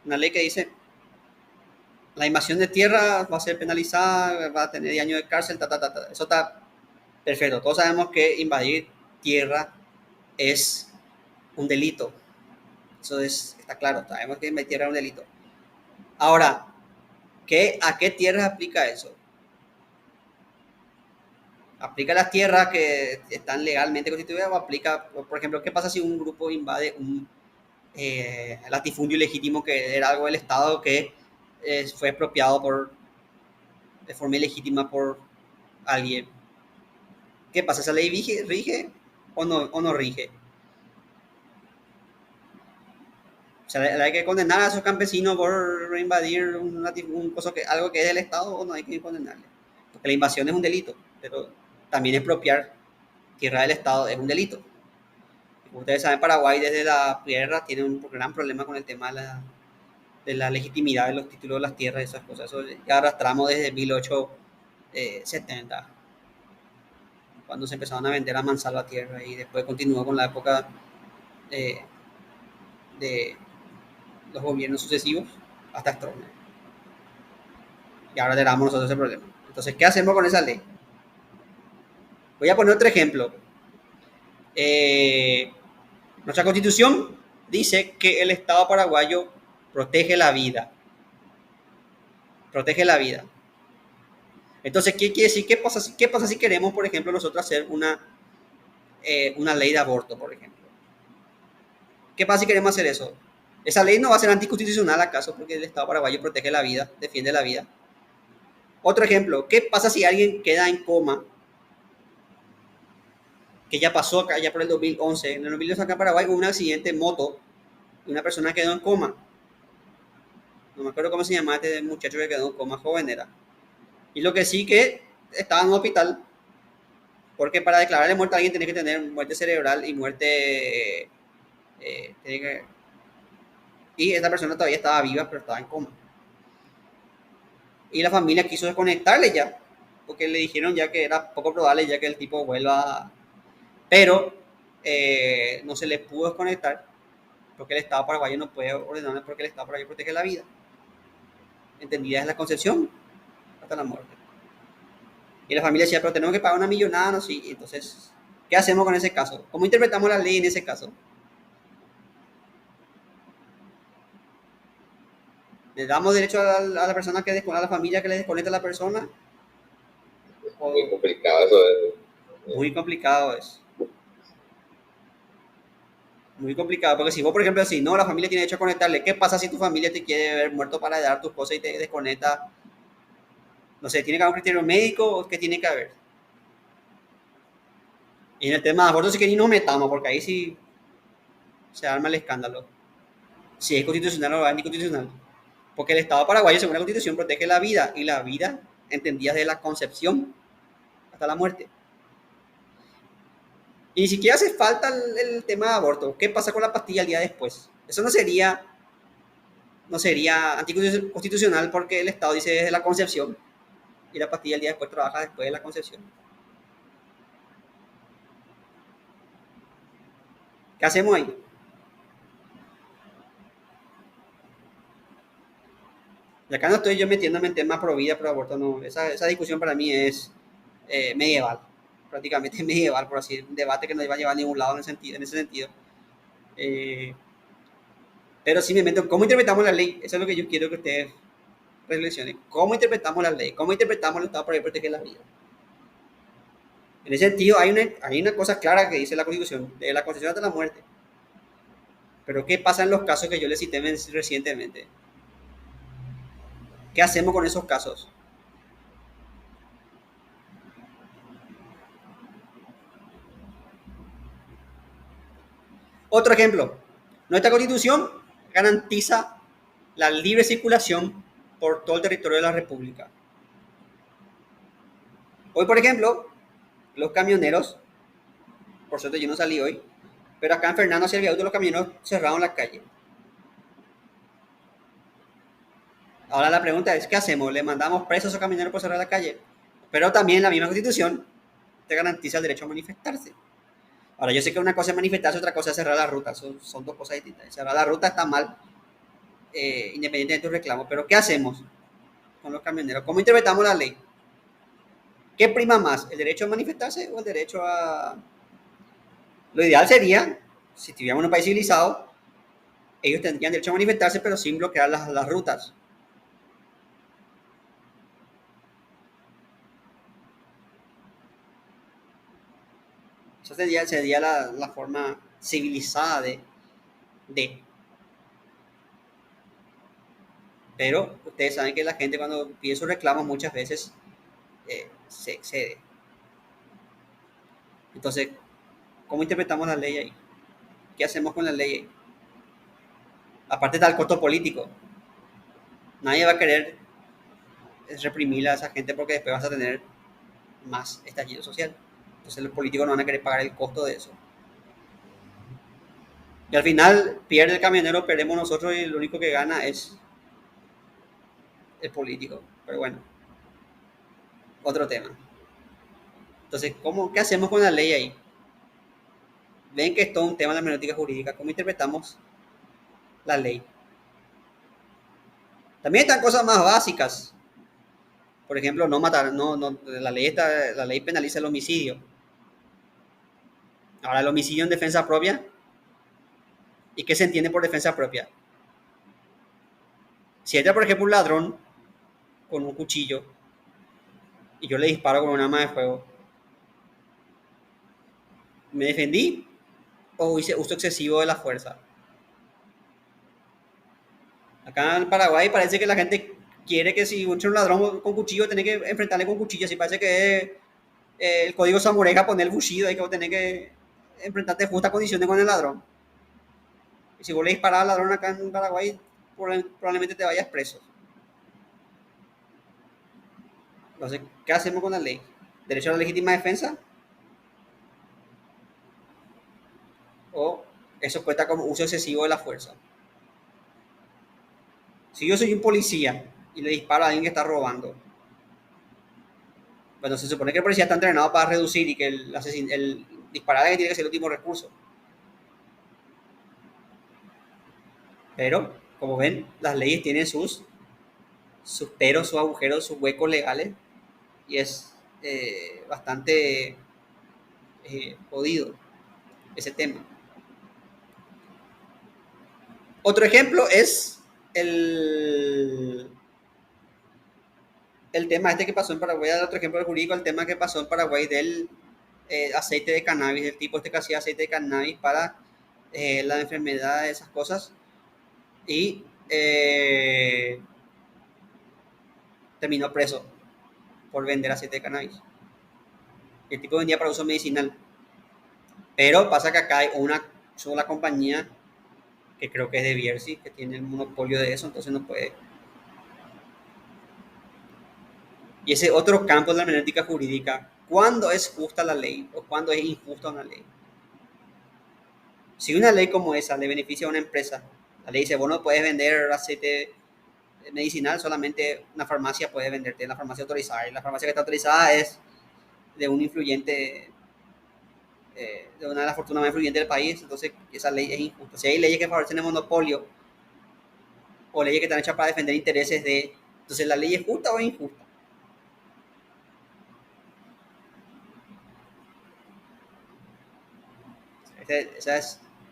una ley que dice la invasión de tierras va a ser penalizada, va a tener 10 años de cárcel, eso está perfecto. Todos sabemos que invadir tierra es un delito, eso está claro, sabemos que invadir tierra es un delito. Ahora, ¿a qué tierras aplica eso? ¿Aplica las tierras que están legalmente constituidas o aplica, por ejemplo, qué pasa si un grupo invade un latifundio ilegítimo que era algo del Estado que fue expropiado de forma ilegítima por alguien? ¿Qué pasa? ¿Esa ley rige o no rige? O sea, ¿hay que condenar a esos campesinos por invadir algo que es del Estado o no hay que condenarle? Porque la invasión es un delito, pero también expropiar tierra del Estado es un delito. Como ustedes saben, Paraguay desde la guerra tiene un gran problema con el tema de la legitimidad de los títulos de las tierras y esas cosas. Eso ya arrastramos desde 1870, cuando se empezaron a vender a mansalva tierra, y después continuó con la época de los gobiernos sucesivos hasta Stroessner. Y ahora tenemos nosotros ese problema. Entonces, ¿qué hacemos con esa ley? Voy a poner otro ejemplo. Nuestra Constitución dice que el Estado paraguayo protege la vida. Protege la vida. Entonces, ¿qué quiere decir? ¿Qué pasa si queremos, por ejemplo, nosotros hacer una ley de aborto, por ejemplo? ¿Qué pasa si queremos hacer eso? Esa ley no va a ser anticonstitucional, ¿acaso? Porque el Estado paraguayo protege la vida, defiende la vida. Otro ejemplo, ¿qué pasa si alguien queda en coma? Que ya pasó acá, ya por el 2011. En el 2011 acá en Paraguay hubo un accidente en moto y una persona quedó en coma. No me acuerdo cómo se llamaba este muchacho que quedó en coma, joven era. Y lo que sí que estaba en un hospital, porque para declararle muerte a alguien tiene que tener muerte cerebral y muerte... y esta persona todavía estaba viva, pero estaba en coma. Y la familia quiso desconectarle ya, porque le dijeron ya que era poco probable ya que el tipo vuelva, pero no se le pudo desconectar porque el Estado paraguayo no puede ordenarle porque el Estado paraguayo protege la vida, entendida desde la concepción hasta la muerte. Y la familia decía, pero tenemos que pagar una millonada, no sé, entonces, ¿qué hacemos con ese caso? ¿Cómo interpretamos la ley en ese caso? ¿Le damos derecho a la persona que desconecta, a la familia que le desconecta a la persona? Muy complicado eso. Muy complicado es. Muy complicado, porque si vos, por ejemplo, decís, no, la familia tiene derecho a conectarle, ¿qué pasa si tu familia te quiere ver muerto para dar tus cosas y te desconecta? No sé, ¿tiene que haber un criterio médico o qué tiene que haber? Y en el tema de aborto sí que ni nos metamos, porque ahí sí se arma el escándalo. Si es constitucional o anticonstitucional. Porque el Estado paraguayo, según la Constitución, protege la vida, y la vida entendida desde la concepción hasta la muerte. Y ni siquiera hace falta el tema de aborto. ¿Qué pasa con la pastilla el día después? Eso no sería anticonstitucional porque el Estado dice desde la concepción y la pastilla el día después trabaja después de la concepción. ¿Qué hacemos ahí? Y acá no estoy yo metiéndome en temas pro vida, pro aborto, no. Esa discusión para mí es medieval, prácticamente medieval, por así decirlo. Un debate que no iba a llevar a ningún lado en ese sentido. Pero sí me meto en cómo interpretamos la ley. Eso es lo que yo quiero que ustedes reflexionen. ¿Cómo interpretamos la ley? ¿Cómo interpretamos el Estado para proteger la vida? En ese sentido, hay una cosa clara que dice la Constitución, de la Constitución hasta la muerte. Pero ¿qué pasa en los casos que yo les cité recientemente? ¿Qué hacemos con esos casos? Otro ejemplo. Nuestra Constitución garantiza la libre circulación por todo el territorio de la República. Hoy, por ejemplo, los camioneros, por suerte yo no salí hoy, pero acá en Fernando hacia el viaducto los camioneros cerraron la calle. Ahora la pregunta es, ¿qué hacemos? ¿Le mandamos presos a esos camioneros por cerrar la calle? Pero también la misma Constitución te garantiza el derecho a manifestarse. Ahora, yo sé que una cosa es manifestarse, otra cosa es cerrar la ruta. Son dos cosas distintas. Cerrar la ruta está mal, independientemente de tu reclamo. Pero ¿qué hacemos con los camioneros? ¿Cómo interpretamos la ley? ¿Qué prima más? ¿El derecho a manifestarse o el derecho a...? Lo ideal sería, si estuviéramos en un país civilizado, ellos tendrían derecho a manifestarse, pero sin bloquear las rutas. Esa sería la forma civilizada de. Pero ustedes saben que la gente cuando pide sus reclamos muchas veces se excede. Entonces, ¿cómo interpretamos la ley ahí? ¿Qué hacemos con la ley ahí? Aparte está el costo político. Nadie va a querer reprimir a esa gente porque después vas a tener más estallido social. Entonces los políticos no van a querer pagar el costo de eso. Y al final pierde el camionero, perdemos nosotros y lo único que gana es el político. Pero bueno, otro tema. Entonces, ¿qué hacemos con la ley ahí? Ven que es todo un tema de la hermenéutica jurídica. ¿Cómo interpretamos la ley? También están cosas más básicas. Por ejemplo, no matar, la ley penaliza el homicidio. Ahora, el homicidio en defensa propia. ¿Y qué se entiende por defensa propia? Si entra, por ejemplo, un ladrón con un cuchillo y yo le disparo con un arma de fuego, ¿me defendí o hice uso excesivo de la fuerza? Acá en Paraguay parece que la gente quiere que si entra un ladrón con cuchillo, tiene que enfrentarle con cuchillo. Así parece que es el código samurai poner el bushido, hay que tener que enfrentarte en justas condiciones con el ladrón. Y si vos le disparás al ladrón acá en Paraguay, probablemente te vayas preso. Entonces, ¿qué hacemos con la ley? ¿Derecho a la legítima defensa? ¿O eso cuenta como uso excesivo de la fuerza? Si yo soy un policía y le disparo a alguien que está robando, bueno, se supone que el policía está entrenado para reducir y que el disparar tiene que ser el último recurso. Pero, como ven, las leyes tienen sus peros, sus agujeros, sus huecos legales y es bastante jodido ese tema. Otro ejemplo es el tema este que pasó en Paraguay, otro ejemplo jurídico, el tema que pasó en Paraguay del aceite de cannabis, del tipo este que hacía aceite de cannabis para la enfermedad de esas cosas y terminó preso por vender aceite de cannabis. El tipo vendía para uso medicinal. Pero pasa que acá hay una sola compañía que creo que es de Bierzi, que tiene el monopolio de eso, entonces no puede. Y ese otro campo de la hermenéutica jurídica, ¿cuándo es justa la ley o cuándo es injusta una ley? Si una ley como esa le beneficia a una empresa, la ley dice, vos no puedes vender aceite medicinal, solamente una farmacia puede venderte, la farmacia autorizada, y la farmacia que está autorizada es de un influyente, de una de las fortunas más influyentes del país, entonces esa ley es injusta. Si hay leyes que favorecen el monopolio o leyes que están hechas para defender intereses de... Entonces, ¿la ley es justa o es injusta?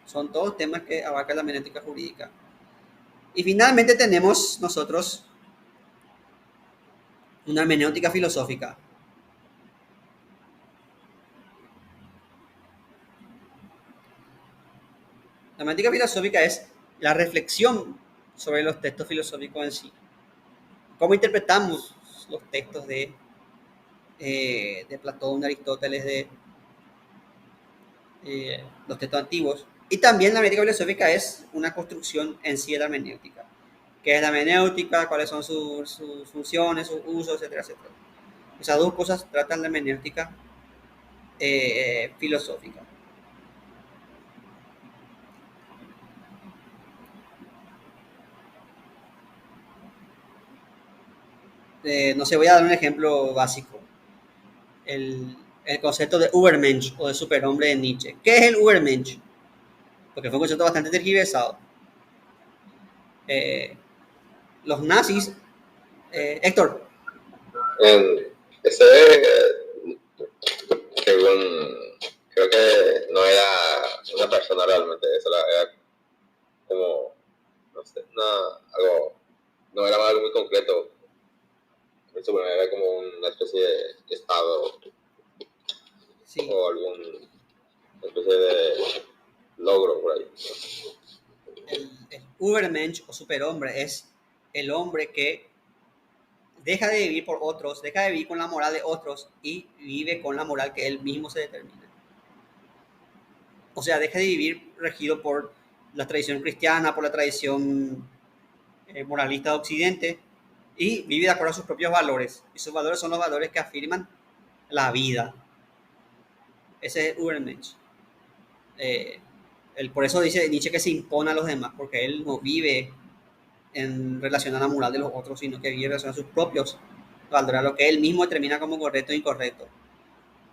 Son todos temas que abarca la hermenéutica jurídica. Y finalmente tenemos nosotros una hermenéutica filosófica. La hermenéutica filosófica es la reflexión sobre los textos filosóficos en sí. ¿Cómo interpretamos los textos de Platón, de Aristóteles, de los textos antiguos? Y también la hermenéutica filosófica es una construcción en sí de la hermenéutica. ¿Qué es la hermenéutica? ¿Cuáles son sus funciones, sus usos, etcétera, etcétera? Esas dos cosas tratan la hermenéutica filosófica. No sé, voy a dar un ejemplo básico. El concepto de Übermensch o de superhombre de Nietzsche. ¿Qué es el Übermensch? Porque fue un concepto bastante tergiversado. Los nazis... Héctor. Ese, creo que no era una persona realmente, eso era como, no sé, algo, no era algo muy concreto. Era como una especie de estado, sí, o alguna especie de logro por ahí. El Übermensch o superhombre es el hombre que deja de vivir por otros, deja de vivir con la moral de otros y vive con la moral que él mismo se determina. O sea, deja de vivir regido por la tradición cristiana, por la tradición moralista de Occidente y vive de acuerdo a sus propios valores. Y sus valores son los valores que afirman la vida. Ese es Übermensch. Por eso dice Nietzsche que se impone a los demás, porque él no vive en relación a la moral de los otros, sino que vive en relación a sus propios valores, a lo que él mismo determina como correcto e incorrecto.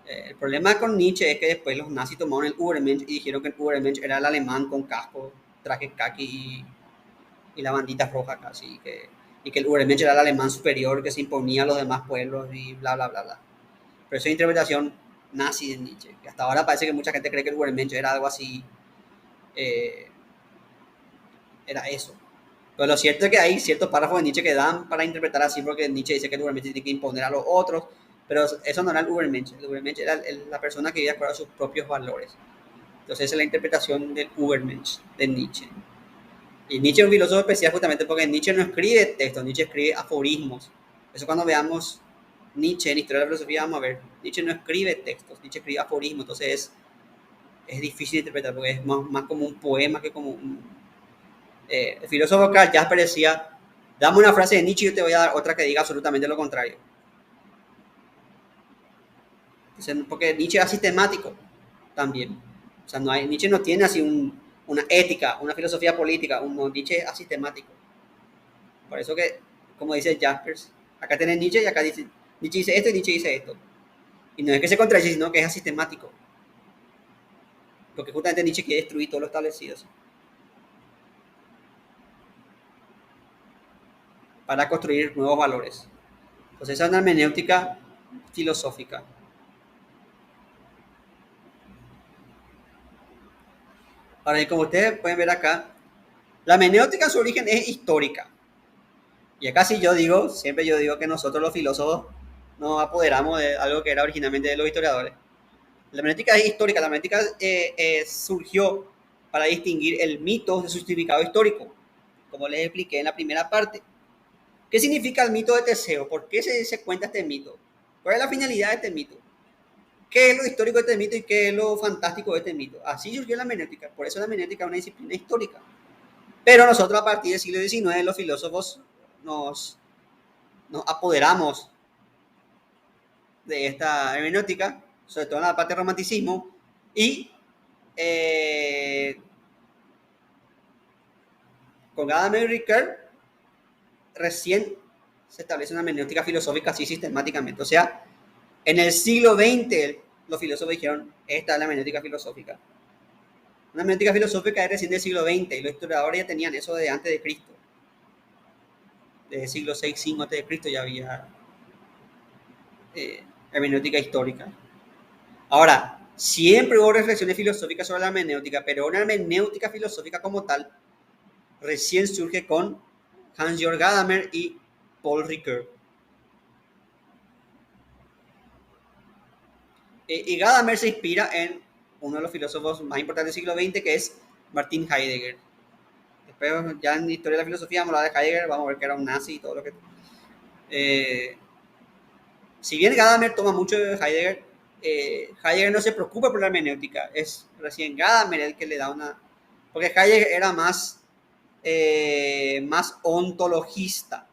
El problema con Nietzsche es que después los nazis tomaron el Übermensch y dijeron que el Übermensch era el alemán con casco, traje kaki y la bandita roja casi, y que el Übermensch era el alemán superior que se imponía a los demás pueblos y bla, bla, bla, bla. Pero esa es interpretación nazi de Nietzsche, que hasta ahora parece que mucha gente cree que el Übermensch era algo así, era eso. Pero lo cierto es que hay ciertos párrafos de Nietzsche que dan para interpretar así, porque Nietzsche dice que el Übermensch tiene que imponer a los otros, pero eso no era el Übermensch. El Übermensch era la persona que vive de acuerdo a sus propios valores. Entonces esa es la interpretación del Übermensch de Nietzsche. Y Nietzsche es un filósofo especial justamente porque Nietzsche no escribe textos, Nietzsche escribe aforismos. Eso cuando veamos Nietzsche en Historia de la Filosofía vamos a ver, Nietzsche no escribe textos, Nietzsche escribe aforismos, entonces es difícil de interpretar porque es más como un poema que como El filósofo Karl Jasper decía, dame una frase de Nietzsche y yo te voy a dar otra que diga absolutamente lo contrario. Entonces, porque Nietzsche es sistemático también. O sea, Nietzsche no tiene así una ética, una filosofía política, Nietzsche es asistemático. Por eso que, como dice Jaspers, acá tenés Nietzsche y acá dice, Nietzsche dice esto y Nietzsche dice esto. Y no es que se contradice, sino que es asistemático. Porque justamente Nietzsche quiere destruir todo lo establecido para construir nuevos valores. Entonces esa es una hermenéutica filosófica. Ahora, como ustedes pueden ver acá, la hermenéutica en su origen es histórica. Y acá sí siempre yo digo que nosotros los filósofos nos apoderamos de algo que era originalmente de los historiadores. La hermenéutica es histórica, la hermenéutica surgió para distinguir el mito de su significado histórico, como les expliqué en la primera parte. ¿Qué significa el mito de Teseo? ¿Por qué se cuenta este mito? ¿Cuál es la finalidad de este mito? ¿Qué es lo histórico de este mito y qué es lo fantástico de este mito? Así surgió la hermenéutica, por eso la hermenéutica es una disciplina histórica. Pero nosotros a partir del siglo XIX los filósofos nos apoderamos de esta hermenéutica, sobre todo en la parte del romanticismo, y con Gadamer y Ricoeur recién se establece una hermenéutica filosófica así sistemáticamente. O sea, en el siglo XX los filósofos dijeron, esta es la hermenéutica filosófica. Una hermenéutica filosófica es recién del siglo XX y los historiadores ya tenían eso de antes de Cristo. Desde el siglo VI, V antes de Cristo ya había hermenéutica histórica. Ahora, siempre hubo reflexiones filosóficas sobre la hermenéutica, pero una hermenéutica filosófica como tal recién surge con Hans-Georg Gadamer y Paul Ricoeur. Y Gadamer se inspira en uno de los filósofos más importantes del siglo XX, que es Martin Heidegger. Después, ya en la historia de la filosofía, vamos a hablar de Heidegger, vamos a ver que era un nazi y todo lo que... si bien Gadamer toma mucho de Heidegger, Heidegger no se preocupa por la hermenéutica, es recién Gadamer el que le da una... Porque Heidegger era más ontologista.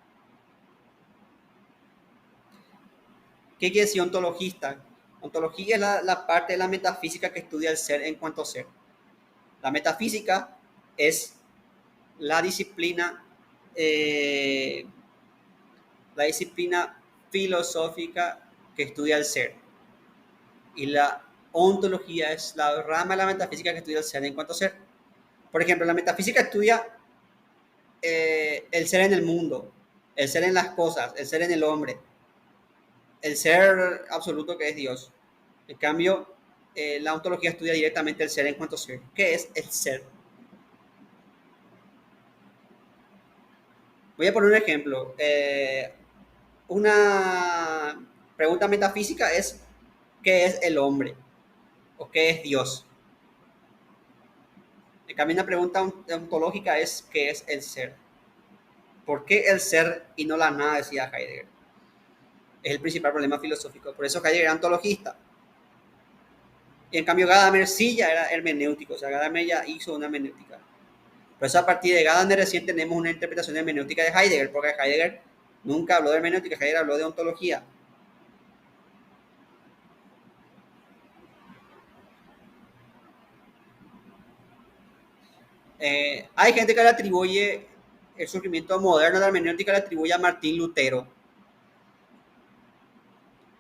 ¿Qué quiere decir ontologista? Ontología es la parte de la metafísica que estudia el ser en cuanto a ser. La metafísica es la disciplina filosófica que estudia el ser. Y la ontología es la rama de la metafísica que estudia el ser en cuanto a ser. Por ejemplo, la metafísica estudia el ser en el mundo, el ser en las cosas, el ser en el hombre, el ser absoluto que es Dios. En cambio, la ontología estudia directamente el ser en cuanto a ser. ¿Qué es el ser? Voy a poner un ejemplo. Una pregunta metafísica es ¿qué es el hombre? ¿O qué es Dios? En cambio, una pregunta ontológica es ¿qué es el ser? ¿Por qué el ser y no la nada? Decía Heidegger. Es el principal problema filosófico. Por eso Heidegger era ontologista. Y en cambio Gadamer sí ya era hermenéutico. O sea, Gadamer ya hizo una hermenéutica. Por eso a partir de Gadamer recién tenemos una interpretación hermenéutica de Heidegger, porque Heidegger nunca habló de hermenéutica, Heidegger habló de ontología. Hay gente que le atribuye el surgimiento moderno de la hermenéutica, le atribuye a Martín Lutero.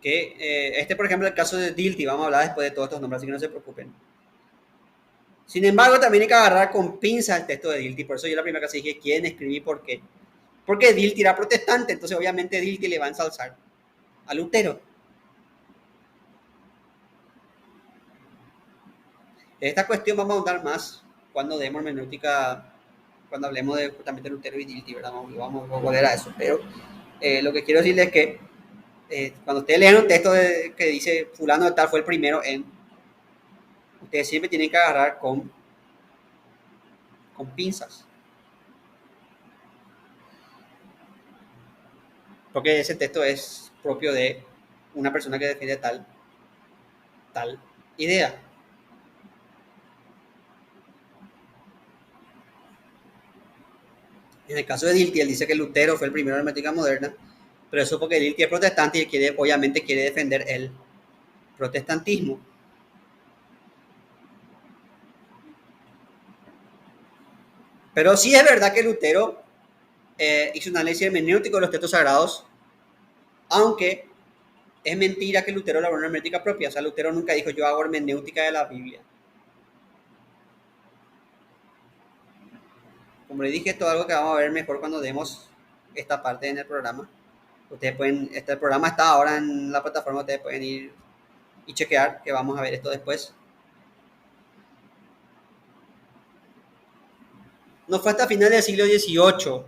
Que por ejemplo, el caso de Dilthey, vamos a hablar después de todos estos nombres, así que no se preocupen. Sin embargo, también hay que agarrar con pinza el texto de Dilthey, por eso yo la primera que dije, ¿quién escribí por qué? Porque Dilthey era protestante, entonces obviamente Dilthey le va a ensalzar a Lutero. De esta cuestión vamos a ahondar más cuando demos hermenéutica, cuando hablemos de justamente Lutero y Dilthey, ¿verdad? Vamos a volver a eso, pero lo que quiero decirles es que cuando ustedes leen un texto que dice fulano de tal fue el primero en, ustedes siempre tienen que agarrar con pinzas. Porque ese texto es propio de una persona que defiende tal idea. En el caso de Dilthey, él dice que Lutero fue el primero en la hermenéutica moderna, pero eso porque Dilthey es protestante y él obviamente quiere defender el protestantismo. Pero sí es verdad que Lutero hizo un análisis hermenéutico de los textos sagrados, aunque es mentira que Lutero elaboró una hermenéutica propia. O sea, Lutero nunca dijo yo hago hermenéutica de la Biblia. Como les dije, esto es algo que vamos a ver mejor cuando demos esta parte en el programa. Ustedes pueden, el programa está ahora en la plataforma, ustedes pueden ir y chequear, que vamos a ver esto después. No fue hasta finales del siglo XVIII,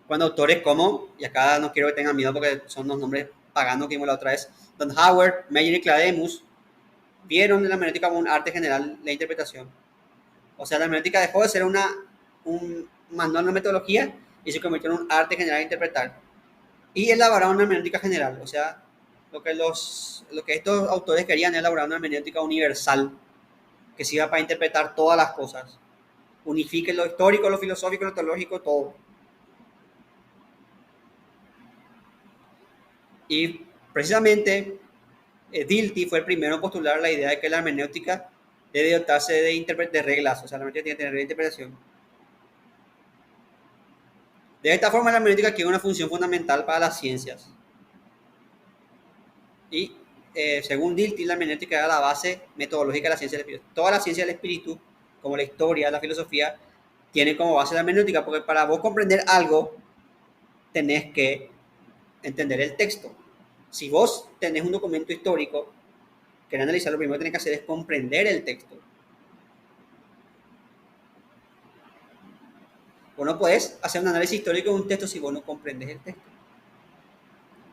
cuando autores como, y acá no quiero que tengan miedo porque son los nombres paganos que vimos la otra vez, Don Howard, Meyer y Clademus, vieron la hermenéutica como un arte general de interpretación. O sea, la hermenéutica dejó de ser un manual de metodología y se convirtió en un arte general de interpretar. Y elaboraron una hermenéutica general, o sea, lo que estos autores querían era elaborar una hermenéutica universal, que sirva para interpretar todas las cosas. Unifique lo histórico, lo filosófico, lo teológico, todo. Y precisamente Dilthey fue el primero en postular la idea de que la hermenéutica debe dotarse de reglas, o sea, la hermenéutica tiene que tener reglas de interpretación. De esta forma, la hermenéutica tiene una función fundamental para las ciencias. Y según Dilthey, la hermenéutica era la base metodológica de la ciencia del espíritu. Toda la ciencia del espíritu, como la historia, la filosofía, tiene como base la hermenéutica, porque para vos comprender algo, tenés que entender el texto. Si vos tenés un documento histórico, querés analizar, lo primero que tenés que hacer es comprender el texto. Vos no podés hacer un análisis histórico de un texto si vos no comprendes el texto.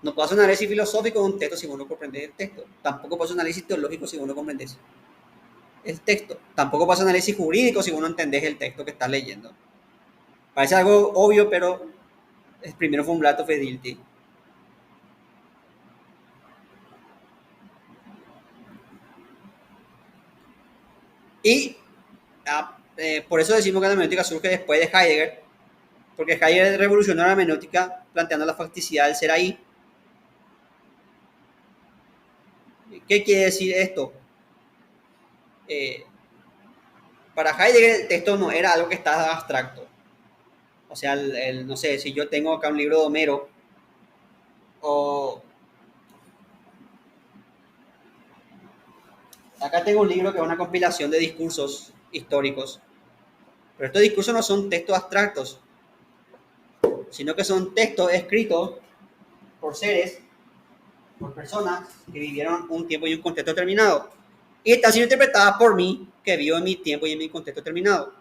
No puedes hacer un análisis filosófico de un texto si vos no comprendes el texto. Tampoco puedes hacer un análisis teológico si vos no comprendes el texto. Tampoco puedes hacer un análisis jurídico si vos no entendés el texto que estás leyendo. Parece algo obvio, pero el primero fue un blato fue Dilthey. Y por eso decimos que la hermenéutica surge después de Heidegger, porque Heidegger revolucionó la hermenéutica planteando la facticidad del ser ahí. ¿Qué quiere decir esto? Para Heidegger el texto no era algo que estaba abstracto. O sea, no sé, si yo tengo acá un libro de Homero, o acá tengo un libro que es una compilación de discursos históricos, pero estos discursos no son textos abstractos, sino que son textos escritos por seres, por personas que vivieron un tiempo y un contexto determinado. Y están siendo interpretadas por mí, que vivo en mi tiempo y en mi contexto determinado.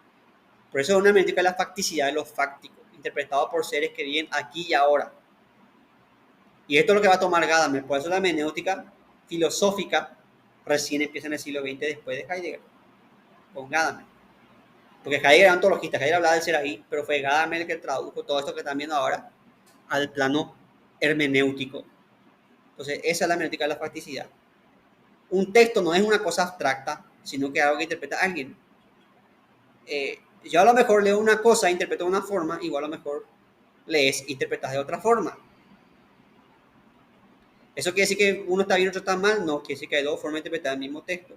Por eso es una hermenéutica de la facticidad de lo fáctico, interpretado por seres que viven aquí y ahora. Y esto es lo que va a tomar Gadamer. Por eso la hermenéutica filosófica recién empieza en el siglo XX después de Heidegger, con Gadamer. Porque Heidegger era ontologista, Heidegger hablaba del ser ahí, pero fue Gadamer el que tradujo todo esto que están viendo ahora al plano hermenéutico. Entonces, esa es la hermenéutica de la facticidad. Un texto no es una cosa abstracta, sino que es algo que interpreta a alguien. Yo a lo mejor leo una cosa e interpreto de una forma, igual a lo mejor lees e interpretas de otra forma. ¿Eso quiere decir que uno está bien y otro está mal? No, quiere decir que hay dos formas de interpretar el mismo texto.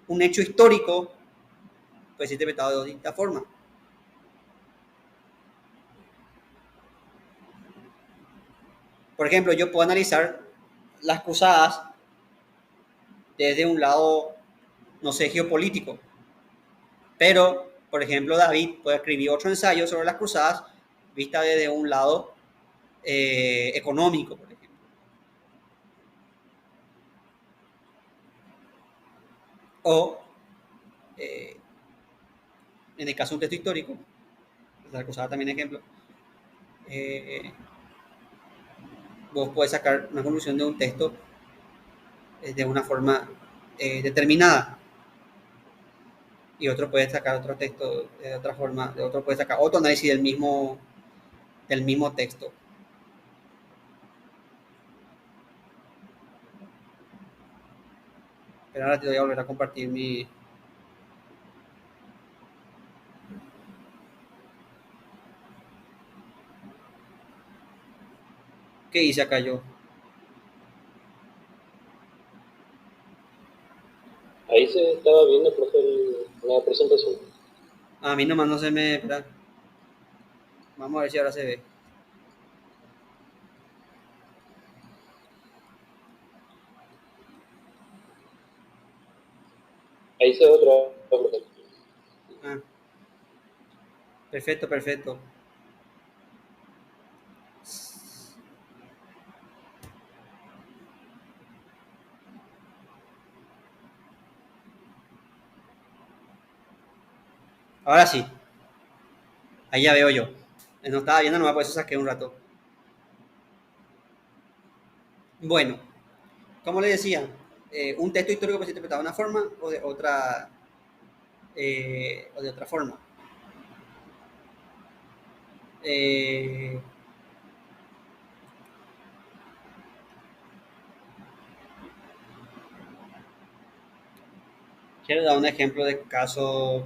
Un hecho histórico puede ser interpretado de distintas formas. Por ejemplo, yo puedo analizar las cruzadas desde un lado, no sé, geopolítico. Pero, por ejemplo, David puede escribir otro ensayo sobre las cruzadas vista desde un lado económico, por ejemplo. O, en el caso de un texto histórico, la cruzada también es ejemplo, vos podés sacar una conclusión de un texto de una forma determinada. Y otro puede sacar otro texto de otra forma, de otro puede sacar otro análisis del mismo texto. Pero ahora te voy a volver a compartir mi ¿Qué hice acá yo? Ahí se estaba viendo, profe, la presentación. A mí nomás no se me... espera. Vamos a ver si ahora se ve. Ahí se ve otra, profe. Ah, perfecto, perfecto. Ahora sí. Ahí ya veo yo. No estaba viendo nomás, por eso saqué un rato. Bueno, como le decía, un texto histórico puede ser interpretado de una forma o de otra forma. Eh, quiero dar un ejemplo de caso.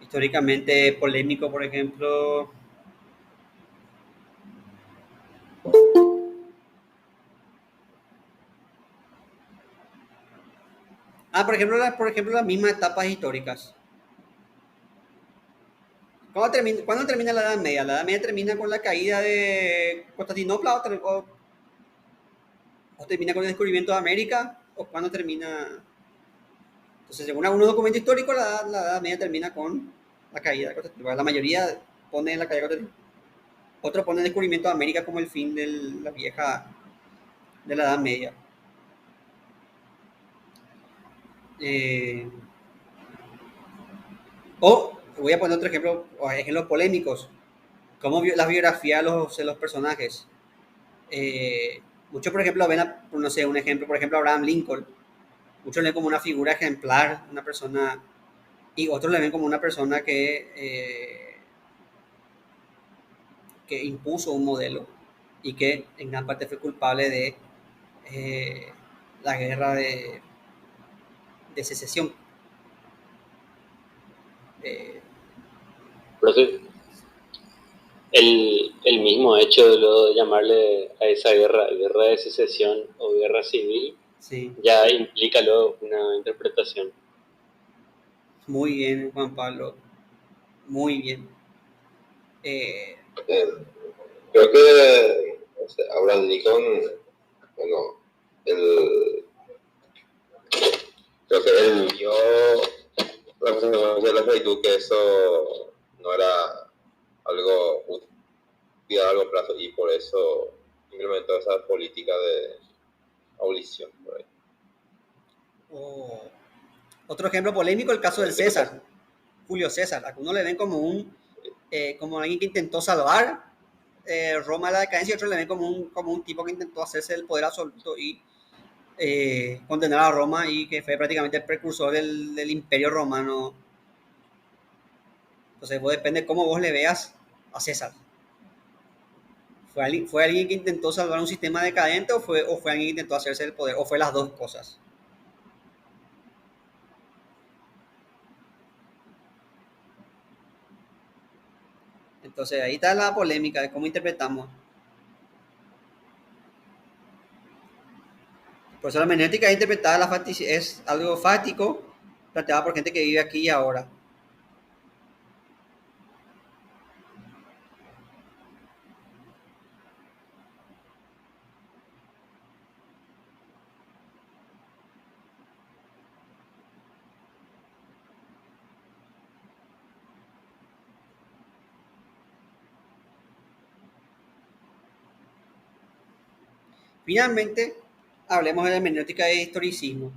Históricamente polémico, por ejemplo. Por ejemplo, las mismas etapas históricas. ¿Cuándo termina la Edad Media? La Edad Media termina con la caída de Constantinopla o termina con el descubrimiento de América o cuándo termina. Entonces, según algunos documentos históricos, la Edad Media termina con la caída de Constantinopla. La mayoría pone la caída de Constantinopla. Otros ponen el descubrimiento de América como el fin de la Edad Media. Eh, o voy a poner otro ejemplo, ejemplos polémicos, como las biografías de los personajes. Muchos, por ejemplo, ven, no sé, un ejemplo, por ejemplo, Abraham Lincoln. Muchos le ven como una figura ejemplar, una persona, y otros le ven como una persona que impuso un modelo y que en gran parte fue culpable de eh, la guerra de secesión. Eh, Profe, el mismo hecho de lo de llamarle a esa guerra, guerra de secesión o guerra civil, sí, ya implica luego una interpretación. muy bien, Juan Pablo, muy bien. Eh, Eh, Creo que o sea, Abraham Lincoln, bueno, él, creo que él vio la consecuencia de la esclavitud, que eso no era algo útil a largo plazo y por eso implementó esa política de abolición. Por ahí. o- Otro ejemplo polémico, el caso del ¿Qué te pasa? César, Julio César. Algunos le ven como alguien que intentó salvar Roma a la decadencia y otros le ven como un tipo que intentó hacerse el poder absoluto y condenar a Roma y que fue prácticamente el precursor del imperio romano. Entonces, depende de cómo vos le veas a César. ¿Fue alguien que intentó salvar un sistema decadente o fue alguien que intentó hacerse el poder? ¿O fue las dos cosas? Entonces, ahí está la polémica de cómo interpretamos. Por eso la hermenéutica es interpretada, es algo fáctico, planteada por gente que vive aquí y ahora. Finalmente, hablemos de la hermenéutica de historicismo.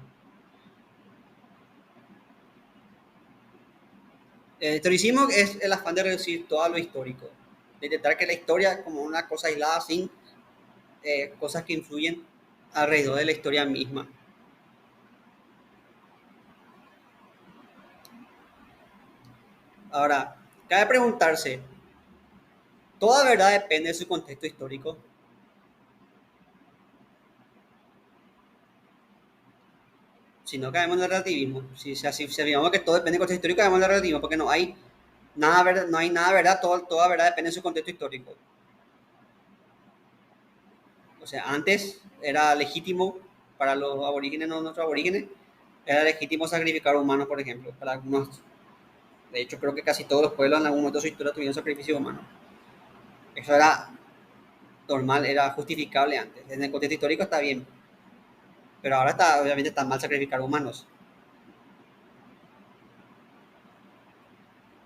El historicismo es el afán de reducir todo a lo histórico, de intentar que la historia como una cosa aislada sin cosas que influyen alrededor de la historia misma. Ahora, cabe preguntarse, ¿toda verdad depende de su contexto histórico? Si no caemos en el relativismo, si afirmamos que todo depende del contexto histórico, caemos en el relativismo, porque no hay nada verdad, toda verdad depende de su contexto histórico. O sea, antes era legítimo para los aborígenes, no nuestros aborígenes, era legítimo sacrificar humanos, por ejemplo, para algunos. De hecho, creo que casi todos los pueblos en algún momento de su historia tuvieron sacrificio humano. Eso era normal, era justificable antes. En el contexto histórico está bien, pero ahora obviamente está mal sacrificar humanos.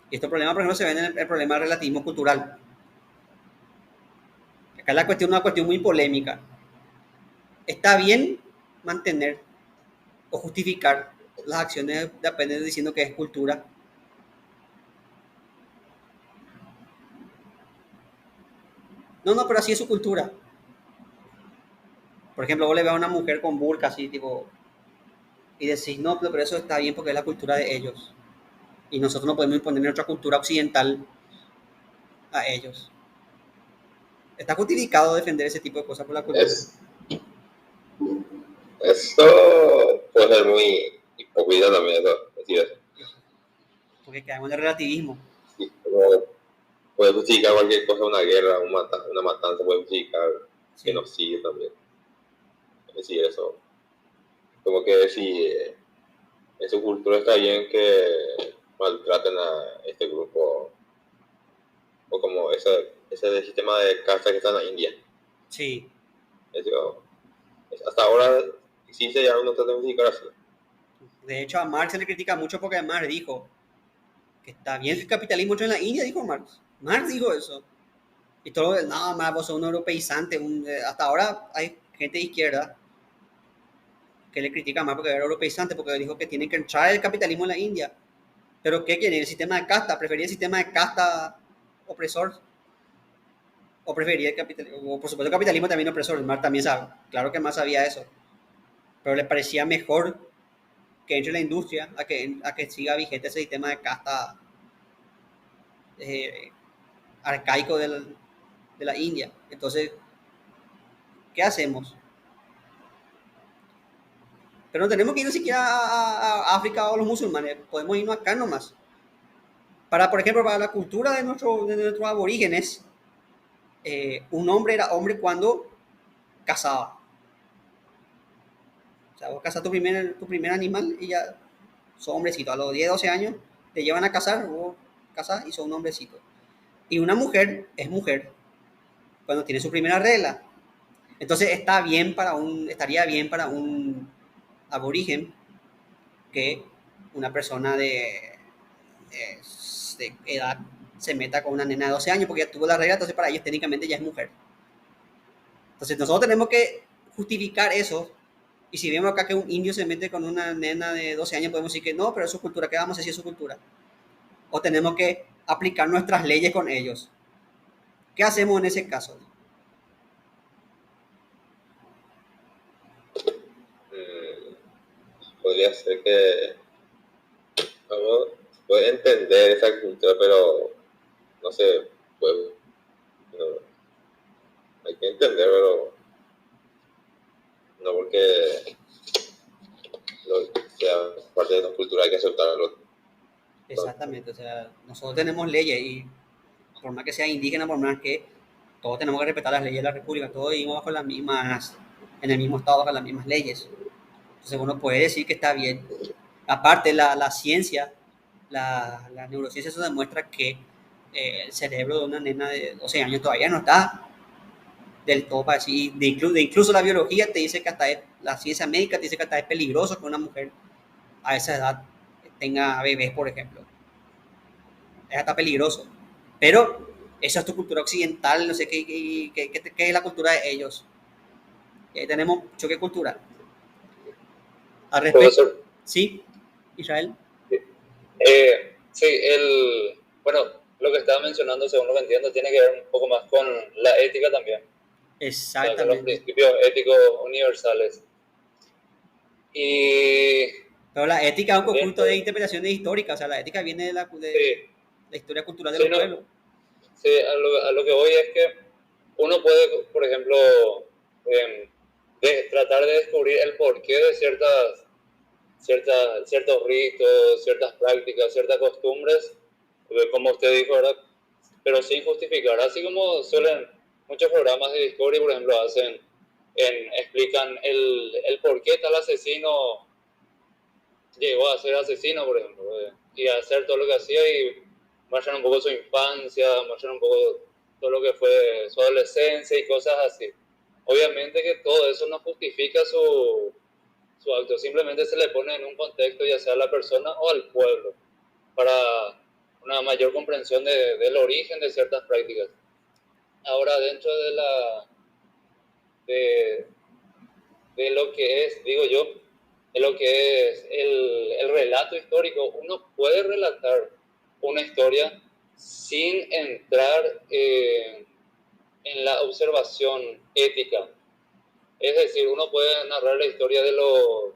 Y estos problemas, por ejemplo, se ven en el problema del relativismo cultural. Acá la cuestión es una cuestión muy polémica. ¿Está bien mantener o justificar las acciones de aprender diciendo que es cultura? No, pero así es su cultura. Por ejemplo, vos le ves a una mujer con burka así, tipo, y decís, no, pero eso está bien porque es la cultura de ellos. Y nosotros no podemos imponer nuestra cultura occidental a ellos. ¿Está justificado defender ese tipo de cosas por la cultura? Esto puede ser muy hipócrita también, decir eso. Porque caemos en el relativismo. Sí, pero puede justificar cualquier cosa, una guerra, una matanza, puede justificar genocidio también. Es decir, eso. Como que si en su cultura está bien que maltraten a este grupo, o como ese sistema de casta que está en la India. Sí. Hasta ahora existe ya una trata de justificar así. De hecho, a Marx se le critica mucho porque Marx dijo que está bien el capitalismo en la India, dijo Marx. Marx dijo eso. Y todo, no, Marx, vos sos un europeizante. Hasta ahora hay gente de izquierda que le critica a Marx porque era europeizante, porque dijo que tiene que entrar el capitalismo en la India. ¿Pero qué quiere? ¿El sistema de casta? ¿Prefería el sistema de casta opresor? ¿O prefería el capitalismo? O por supuesto el capitalismo también opresor. Marx también sabe. Claro que Marx sabía eso. Pero le parecía mejor que entre la industria a que siga vigente ese sistema de casta arcaico de la India. Entonces, ¿qué hacemos? Pero no tenemos que ir ni siquiera a África o a los musulmanes, podemos irnos acá nomás. Por ejemplo, para la cultura de nuestros aborígenes, un hombre era hombre cuando cazaba. O sea, vos cazas tu primer animal y ya sos hombrecito. A los 10, 12 años te llevan a cazar, vos cazás y sos un hombrecito. Y una mujer es mujer cuando tiene su primera regla. Entonces estaría bien para un aborigen que una persona de edad se meta con una nena de 12 años porque ya tuvo la regla, entonces para ellos técnicamente ya es mujer. Entonces nosotros tenemos que justificar eso. Y si vemos acá que un indio se mete con una nena de 12 años, podemos decir que no, pero es su cultura. ¿Qué vamos a decir es su cultura? O tenemos que aplicar nuestras leyes con ellos. ¿Qué hacemos en ese caso? Podría ser que puede entender esa cultura, pero no sé, pues no, hay que entender, pero no porque sea parte de la cultura hay que aceptarlo. Exactamente, o sea, nosotros tenemos leyes y por más que sea indígena, por más que todos tenemos que respetar las leyes de la República, todos vivimos bajo las mismas, en el mismo estado, bajo las mismas leyes. Entonces uno puede decir que está bien. Aparte, la ciencia, la neurociencia, eso demuestra que el cerebro de una nena de 12 años todavía no está del todo para decir, incluso la biología te dice que la ciencia médica te dice que hasta es peligroso que una mujer a esa edad tenga bebés, por ejemplo. Es hasta peligroso. Pero esa es tu cultura occidental, no sé qué es la cultura de ellos. Y ahí tenemos choque cultural. Al respecto, ¿sí, Israel? Sí, bueno, lo que estaba mencionando, según lo que entiendo, tiene que ver un poco más con la ética también. Exactamente. O sea, los principios éticos universales. Pero la ética es un conjunto de interpretaciones históricas, o sea, la ética viene de la historia cultural de los pueblos. Sí, a lo que voy es que uno puede, por ejemplo, tratar de descubrir el porqué de ciertas ciertos ritos, ciertas prácticas, ciertas costumbres, como usted dijo, ¿verdad? Pero sin justificar, así como suelen muchos programas de Discovery, por ejemplo, explican el por qué tal asesino llegó a ser asesino, por ejemplo, y a hacer todo lo que hacía, y muestran un poco su infancia, muestran un poco todo lo que fue su adolescencia y cosas así. Obviamente que todo eso no justifica su acto, simplemente se le pone en un contexto, ya sea a la persona o al pueblo, para una mayor comprensión del origen de ciertas prácticas. Ahora, dentro de, de lo que es, digo yo, de lo que es el relato histórico, uno puede relatar una historia sin entrar en la observación ética. Es decir, uno puede narrar la historia de los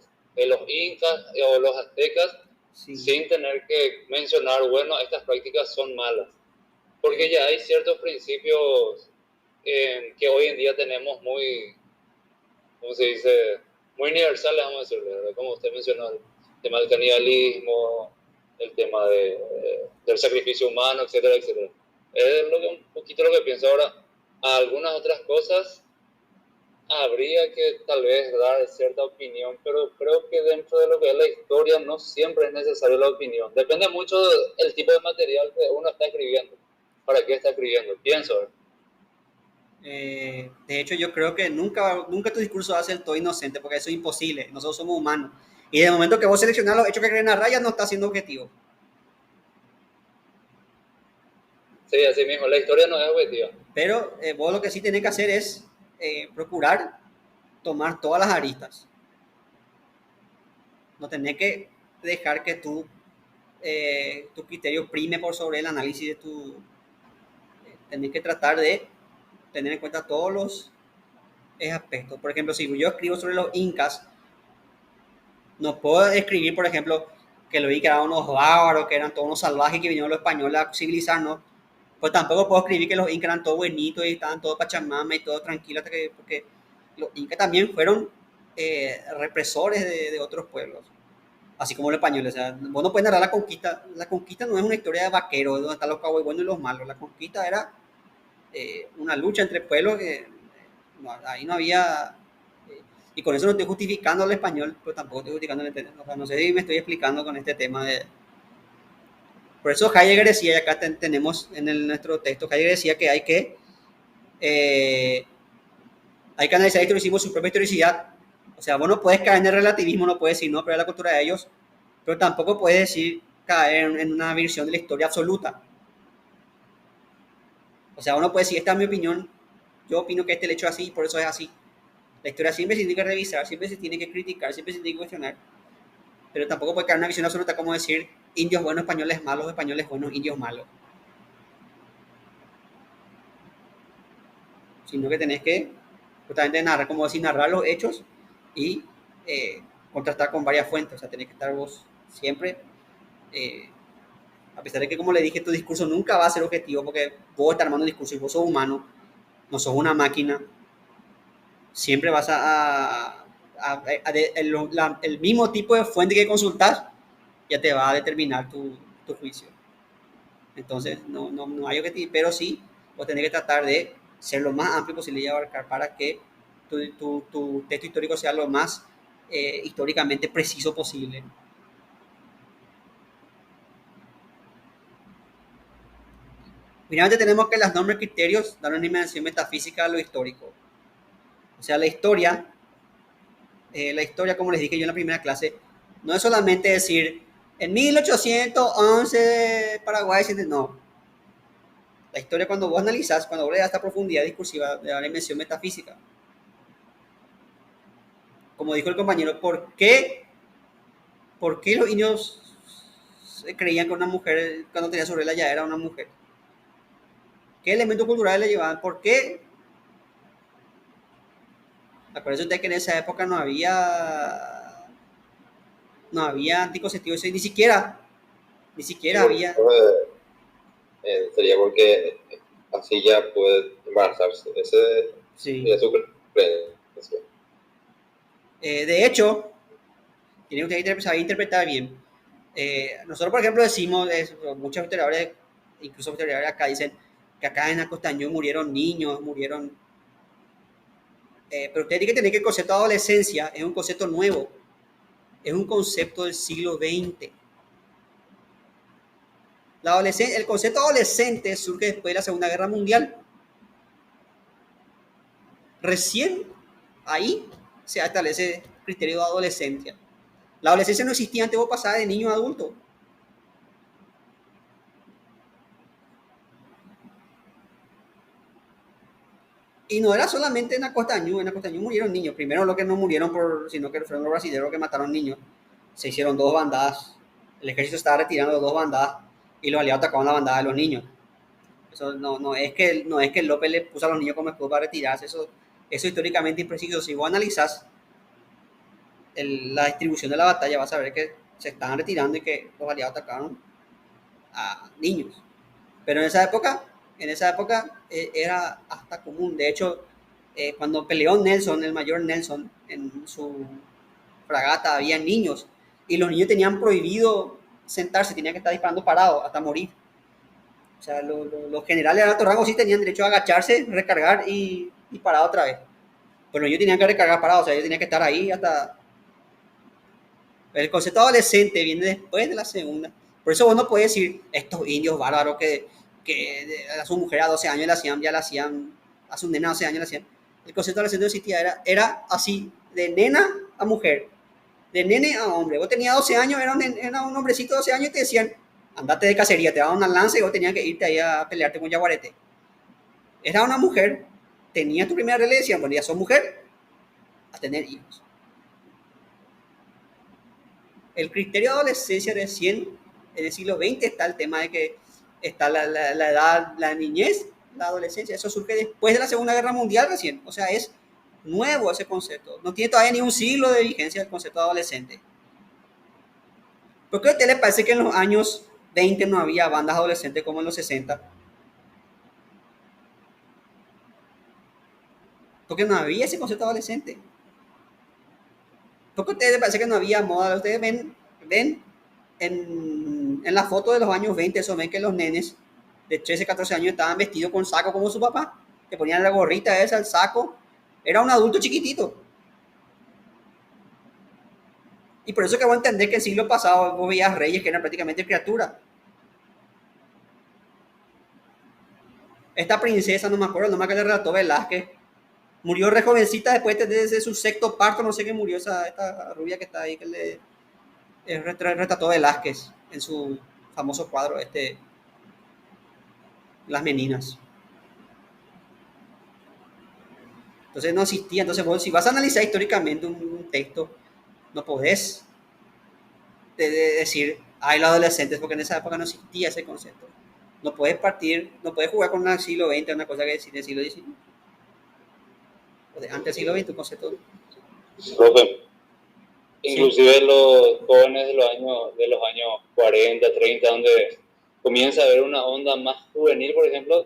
incas o los aztecas Sí. sin tener que mencionar, bueno, estas prácticas son malas. Porque ya hay ciertos principios que hoy en día tenemos muy, ¿cómo se dice? Muy universales, vamos a decirlo, ¿verdad? Como usted mencionó, el tema del canibalismo, el tema del sacrificio humano, etcétera, etcétera. Es un poquito lo que pienso ahora. A algunas otras cosas habría que tal vez dar cierta opinión, pero creo que dentro de lo que es la historia no siempre es necesaria la opinión. Depende mucho del tipo de material que uno está escribiendo, para qué está escribiendo, pienso. De hecho, yo creo que nunca tu discurso va a ser todo inocente, porque eso es imposible. Nosotros somos humanos. Y de momento que vos seleccionás los hechos que creen a raya, no está siendo objetivo. Sí, así mismo, la historia no es objetiva. Pero vos lo que sí tenés que hacer es procurar tomar todas las aristas. No tenés que dejar que tu criterio prime por sobre el análisis de tu... tenés que tratar de tener en cuenta todos los aspectos. Por ejemplo, si yo escribo sobre los incas, no puedo escribir, por ejemplo, que los incas eran unos bárbaros, que eran todos unos salvajes que vinieron los españoles a civilizarnos. Pues tampoco puedo escribir que los incas eran todos buenitos y estaban todos pachamama y todos tranquilos, porque los incas también fueron represores de otros pueblos, así como los españoles. O sea, vos no puedes narrar la conquista. La conquista no es una historia de vaqueros, donde están los cowboys buenos y los malos. La conquista era una lucha entre pueblos que ahí no había... y con eso no estoy justificando al español, pero tampoco estoy justificando el... O sea, no sé si me estoy explicando con este tema de... Por eso Heidegger decía, y acá tenemos en nuestro texto, Heidegger decía que hay que analizar el historicismo su propia historicidad. O sea, vos no puedes caer en el relativismo, no puedes decir, no, pero es la cultura de ellos, pero tampoco puedes decir caer en una visión de la historia absoluta. O sea, uno puede decir, esta es mi opinión, yo opino que este hecho es así, por eso es así. La historia siempre se tiene que revisar, siempre se tiene que criticar, siempre se tiene que cuestionar, pero tampoco puede caer en una visión absoluta como decir indios buenos, españoles malos, españoles buenos, indios malos. Sino que tenés que justamente narrar, como decir, narrar los hechos y contrastar con varias fuentes. O sea, tenés que estar vos siempre, a pesar de que, como le dije, tu discurso nunca va a ser objetivo, porque vos estás armando un discurso y vos sos humano, no sos una máquina. Siempre vas el mismo tipo de fuente que consultas ya te va a determinar tu juicio. Entonces, no hay objetivo, pero sí, vos tenés que tratar de ser lo más amplio posible y abarcar para que tu texto histórico sea lo más históricamente preciso posible. Finalmente tenemos que las normas y criterios dan una dimensión metafísica a lo histórico. O sea, la historia, como les dije yo en la primera clase, no es solamente decir, en 1811 Paraguay, no. La historia, cuando vos analizás, cuando vos le das esta profundidad discursiva, le da una dimensión metafísica. Como dijo el compañero, ¿por qué los indios creían que una mujer, cuando tenía su regla, ya era una mujer? ¿Qué elementos culturales le llevaban? ¿Por qué? Acuérdense usted que en esa época no había anticonceptivos, ni siquiera había. Sería porque así ya puede embarazarse. Ese Sí. es su creencia. De hecho, Tiene usted que saber interpretar bien. Nosotros, por ejemplo, decimos, muchos historiadores, incluso historiadores acá, dicen que acá en Acostañú murieron niños, pero usted tiene que tener que el concepto de adolescencia es un concepto nuevo, es un concepto del siglo XX. El concepto adolescente surge después de la Segunda Guerra Mundial. Recién ahí se establece el criterio de adolescencia. La adolescencia no existía antes, vos pasabas de niño a adulto. Y no era solamente en Acostañú murieron niños. Primero lo que no murieron sino que fueron los brasileños que mataron niños. Se hicieron 2 bandadas. El ejército estaba retirando 2 bandadas y los aliados atacaban la bandada de los niños. Eso no es que López le puso a los niños como escudo para retirarse. Eso históricamente impreciso. Si vos analizás la distribución de la batalla, vas a ver que se estaban retirando y que los aliados atacaron a niños. Pero en esa época era hasta común. De hecho, cuando peleó Nelson, el mayor Nelson, en su fragata había niños y los niños tenían prohibido sentarse, tenían que estar disparando parados hasta morir. O sea, los generales de alto rango sí tenían derecho a agacharse, recargar y disparar otra vez. Pero ellos tenían que recargar parados, o sea, ellos tenían que estar ahí hasta... El concepto adolescente viene después de la segunda. Por eso vos no podés decir estos indios bárbaros que a su mujer a 12 años ya la hacían, a su nena a 12 años la hacían. El concepto de adolescente no existía, era así, de nena a mujer, de nene a hombre. Vos tenías 12 años, era un hombrecito de 12 años y te decían, andate de cacería, te daban una lanza y vos tenías que irte ahí a pelearte con yaguarete. Era una mujer, tenía tu primera regla y decían, bueno, ya sos mujer, a tener hijos. El criterio de adolescencia recién en el siglo XX está el tema de que está la edad, la niñez, la adolescencia. Eso surge después de la Segunda Guerra Mundial recién. O sea, es nuevo ese concepto. No tiene todavía ni un siglo de vigencia el concepto de adolescente. ¿Por qué a usted le parece que en los años 20 no había bandas adolescentes como en los 60? Porque no había ese concepto de adolescente. ¿Por qué a ustedes les parece que no había moda? Ustedes ven en la foto de los años 20, eso ven que los nenes de 13, 14 años estaban vestidos con saco como su papá, que ponían la gorrita esa, el saco. Era un adulto chiquitito. Y por eso que voy a entender que el siglo pasado vos veías reyes que eran prácticamente criaturas. Esta princesa, no me acuerdo el nombre que le relató Velázquez, murió re jovencita después de su sexto parto, no sé qué murió esta rubia que está ahí, que le retrató Velázquez en su famoso cuadro, Las Meninas. Entonces no existía. Entonces vos, si vas a analizar históricamente un texto, no podés decir, hay los adolescentes, porque en esa época no existía ese concepto. No puedes jugar con el siglo XX, una cosa que decir del siglo XIX. Antes del siglo XX, un concepto. Profe, inclusive los jóvenes de los años 40, 30, donde comienza a haber una onda más juvenil, por ejemplo,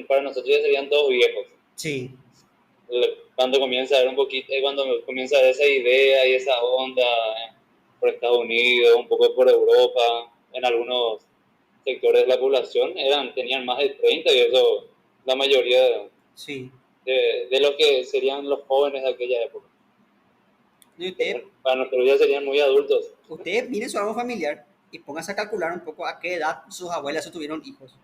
para nosotros ya serían todos viejos. Sí. Cuando comienza a haber comienza a haber esa idea y esa onda por Estados Unidos, un poco por Europa, en algunos sectores de la población tenían más de 30 y eso la mayoría sí. de los que serían los jóvenes de aquella época. Para nosotros ya serían muy adultos. Ustedes miren su árbol familiar y pónganse a calcular un poco a qué edad sus abuelas tuvieron hijos.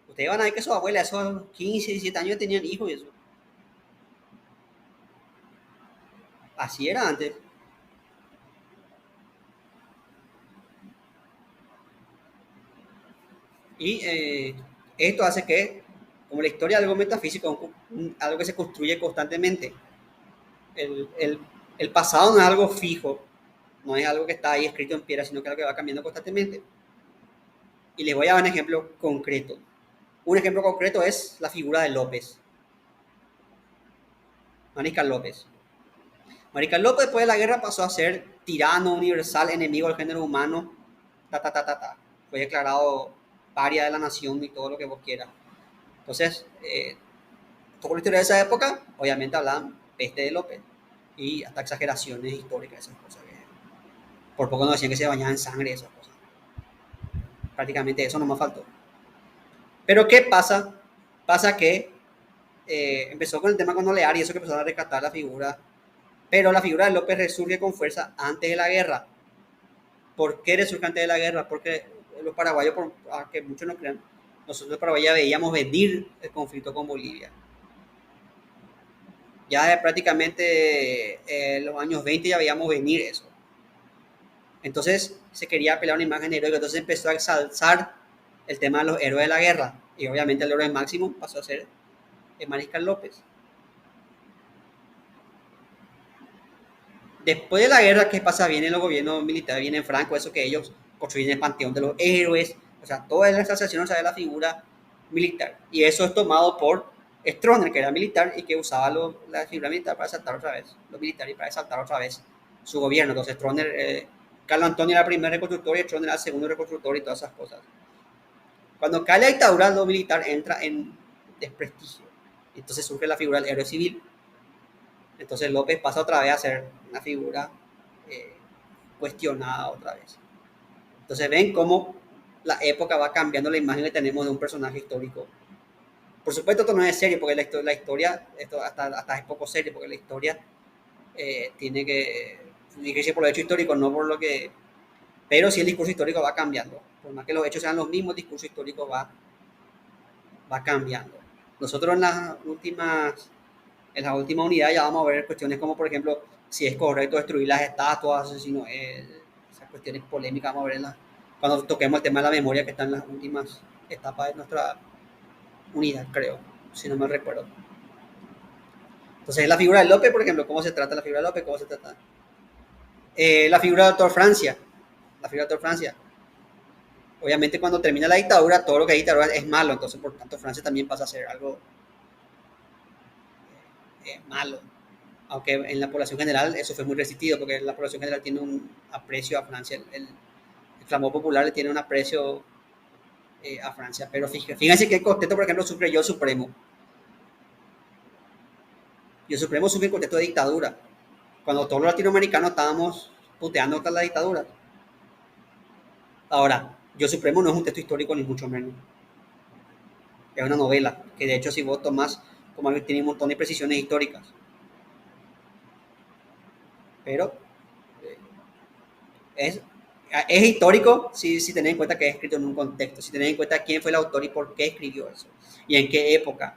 Ustedes van a ver que sus abuelas, esos 15, 17 años tenían hijos y eso. Así era antes. Y esto hace que, como la historia de algo metafísico, algo que se construye constantemente. El pasado no es algo fijo, no es algo que está ahí escrito en piedra, sino que es algo que va cambiando constantemente. Y les voy a dar un ejemplo concreto. Un ejemplo concreto es la figura de López. Mariscal López. Mariscal López después de la guerra pasó a ser tirano universal, enemigo del género humano. Fue declarado paria de la nación y todo lo que vos quieras. Entonces, toda la historia de esa época, obviamente hablaban peste de López y hasta exageraciones históricas, esas cosas. Por poco no decían que se bañaban en sangre, esas cosas. Prácticamente eso no me faltó. Pero ¿qué pasa? Pasa que empezó con el tema con Olear y eso que empezó a rescatar la figura. Pero la figura de López resurge con fuerza antes de la guerra. ¿Por qué resurge antes de la guerra? Porque los paraguayos, por que muchos no crean, nosotros los paraguayos veíamos venir el conflicto con Bolivia. Ya prácticamente en los años 20 ya veíamos venir eso. Entonces se quería pelear una imagen heroica, entonces empezó a exalzar el tema de los héroes de la guerra. Y obviamente el héroe máximo pasó a ser el Mariscal López. Después de la guerra, ¿qué pasa? Vienen los gobiernos militares, vienen Franco, eso que ellos construyen el panteón de los héroes, o sea, toda la exaltación de la figura militar. Y eso es tomado por Stroessner, que era militar y que usaba la figura militar para exaltar otra vez, los militares para exaltar otra vez su gobierno. Entonces Stroessner, Carlos Antonio era el primer reconstructor y Stroessner era el segundo reconstructor y todas esas cosas. Cuando cae la dictadura, lo militar entra en desprestigio. Entonces surge la figura del héroe civil. Entonces López pasa otra vez a ser una figura cuestionada otra vez. Entonces ven cómo la época va cambiando la imagen que tenemos de un personaje histórico. Por supuesto esto no es serio, porque la historia, esto hasta es poco serio, porque la historia tiene que dirigirse por los hechos históricos, no por lo que... Pero sí el discurso histórico va cambiando. Por más que los hechos sean los mismos, el discurso histórico va cambiando. Nosotros en la última unidad ya vamos a ver cuestiones como, por ejemplo, si es correcto destruir las estatuas, si no es, esas cuestiones polémicas vamos a verlas cuando toquemos el tema de la memoria, que está en las últimas etapas de nuestra unidad, creo, si no me recuerdo. Entonces, la figura de López, por ejemplo, ¿cómo se trata la figura de López? ¿Cómo se trata? La figura de Doctor Francia. La figura de Doctor Francia. Obviamente, cuando termina la dictadura, todo lo que hay dictadura es malo, entonces, por tanto, Francia también pasa a ser algo malo. Aunque en la población general eso fue muy resistido, porque la población general tiene un aprecio a Francia. El clamor popular le tiene un aprecio a Francia. Pero fíjense que el contexto, por ejemplo, sufre Yo Supremo. Yo Supremo sufre el contexto de dictadura. Cuando todos los latinoamericanos estábamos puteando contra la dictadura. Ahora, Yo Supremo no es un texto histórico ni mucho menos. Es una novela, que de hecho si vos tomás, como tiene un montón de precisiones históricas. Pero es histórico si tenés en cuenta que es escrito en un contexto, si tenés en cuenta quién fue el autor y por qué escribió eso, y en qué época.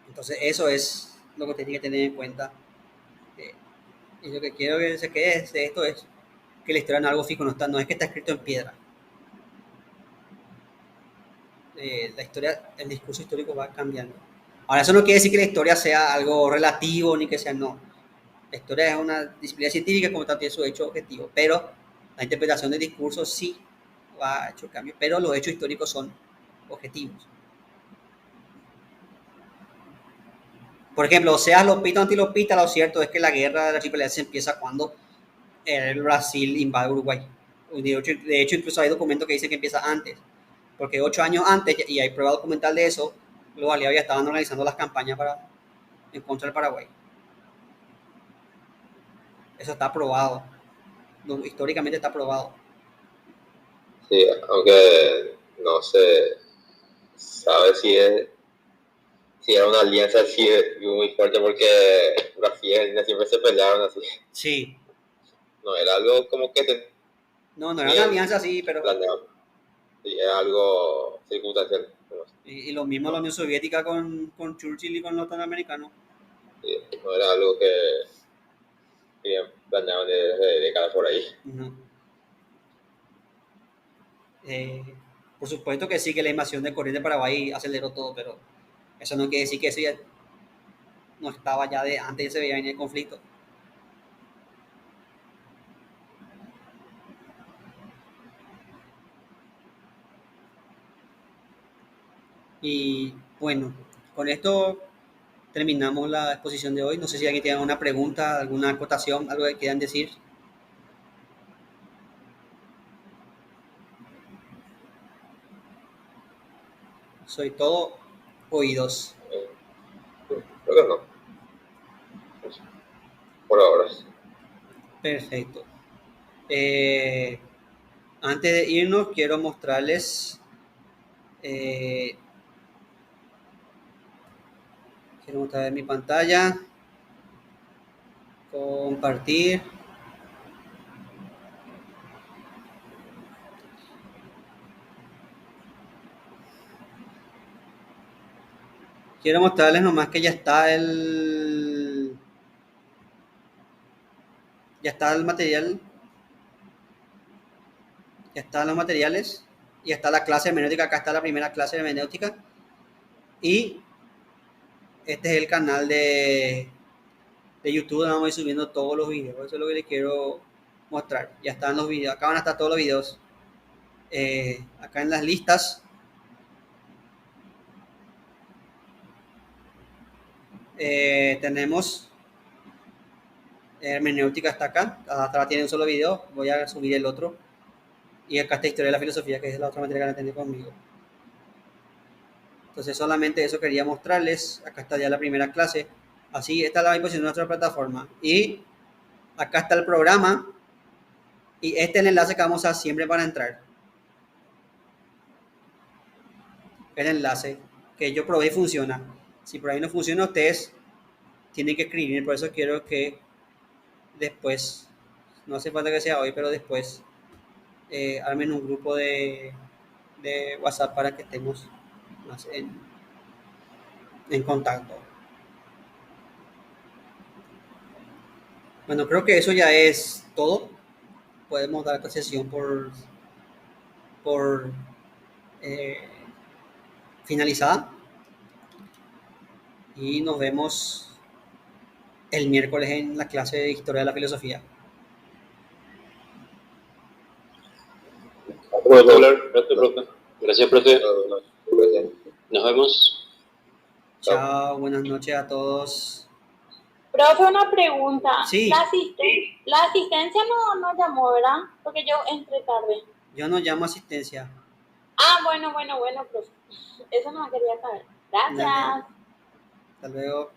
Entonces eso es lo que tenés que tener en cuenta. Y lo que quiero que se quede de esto es que la historia no es algo fijo, no es que está escrito en piedra. La historia, el discurso histórico va cambiando. Ahora, eso no quiere decir que la historia sea algo relativo, ni que sea, no. La historia es una disciplina científica, como tal, tiene su hecho objetivo, pero la interpretación del discurso sí va a hecho cambio, pero los hechos históricos son objetivos. Por ejemplo, seas lopita o antilopita, lo cierto es que la guerra de la Triple S empieza cuando el Brasil invade Uruguay. De hecho, incluso hay documentos que dicen que empieza antes, porque 8 años antes, y hay prueba documental de eso, los aliados ya estaban organizando las campañas en contra del Paraguay. Eso está probado. Históricamente está probado. Sí, aunque no se sabe si era una alianza así muy fuerte, porque Brasil y Argentina siempre se pelearon así. Sí. No, era algo como que... No era una alianza así, pero... Planeado. Sí, era algo circunstancial. Y lo mismo la Unión Soviética con Churchill y con los norteamericanos. Sí, no era algo que planeaban desde décadas por ahí. No. Por supuesto que sí, que la invasión de Corrientes de Paraguay aceleró todo, pero eso no quiere decir que eso ya no estaba ya de antes, ya se veía venir el conflicto. Y bueno, con esto terminamos la exposición de hoy. No sé si alguien tiene alguna pregunta, alguna acotación, algo que quieran decir. Soy todo oídos. Creo que no. Por ahora. Perfecto. Antes de irnos, quiero mostrarles. Quiero mostrar mi pantalla. Compartir. Quiero mostrarles nomás que ya está el material. Ya están los materiales. Y está la clase de hermenéutica. Acá está la primera clase de hermenéutica. Y este es el canal de YouTube donde vamos a ir subiendo todos los videos. Eso es lo que les quiero mostrar. Ya están los videos. Acá van a estar todos los videos. Acá en las listas. Tenemos hermenéutica hasta acá. Hasta tiene un solo video. Voy a subir el otro. Y acá está historia de la filosofía, que es la otra materia que van a tener conmigo. Entonces solamente eso quería mostrarles. Acá está ya la primera clase. Así está la disposición de nuestra plataforma. Y acá está el programa. Y este es el enlace que vamos a usar siempre para entrar. El enlace que yo probé y funciona. Si por ahí no funciona, ustedes tienen que escribir. Por eso quiero que después, no hace falta que sea hoy, pero después armen un grupo de WhatsApp para que estemos más en contacto. Bueno, creo que eso ya es todo. Podemos dar esta sesión por finalizada. Y nos vemos el miércoles en la clase de Historia de la Filosofía. Gracias, profe. Gracias, profe. Nos vemos. Chao, buenas noches a todos. Profe, una pregunta. Sí. La asistencia no llamó, ¿verdad? Porque yo entré tarde. Yo no llamo asistencia. Ah, bueno, profe. Eso no quería saber. Gracias. Hasta luego.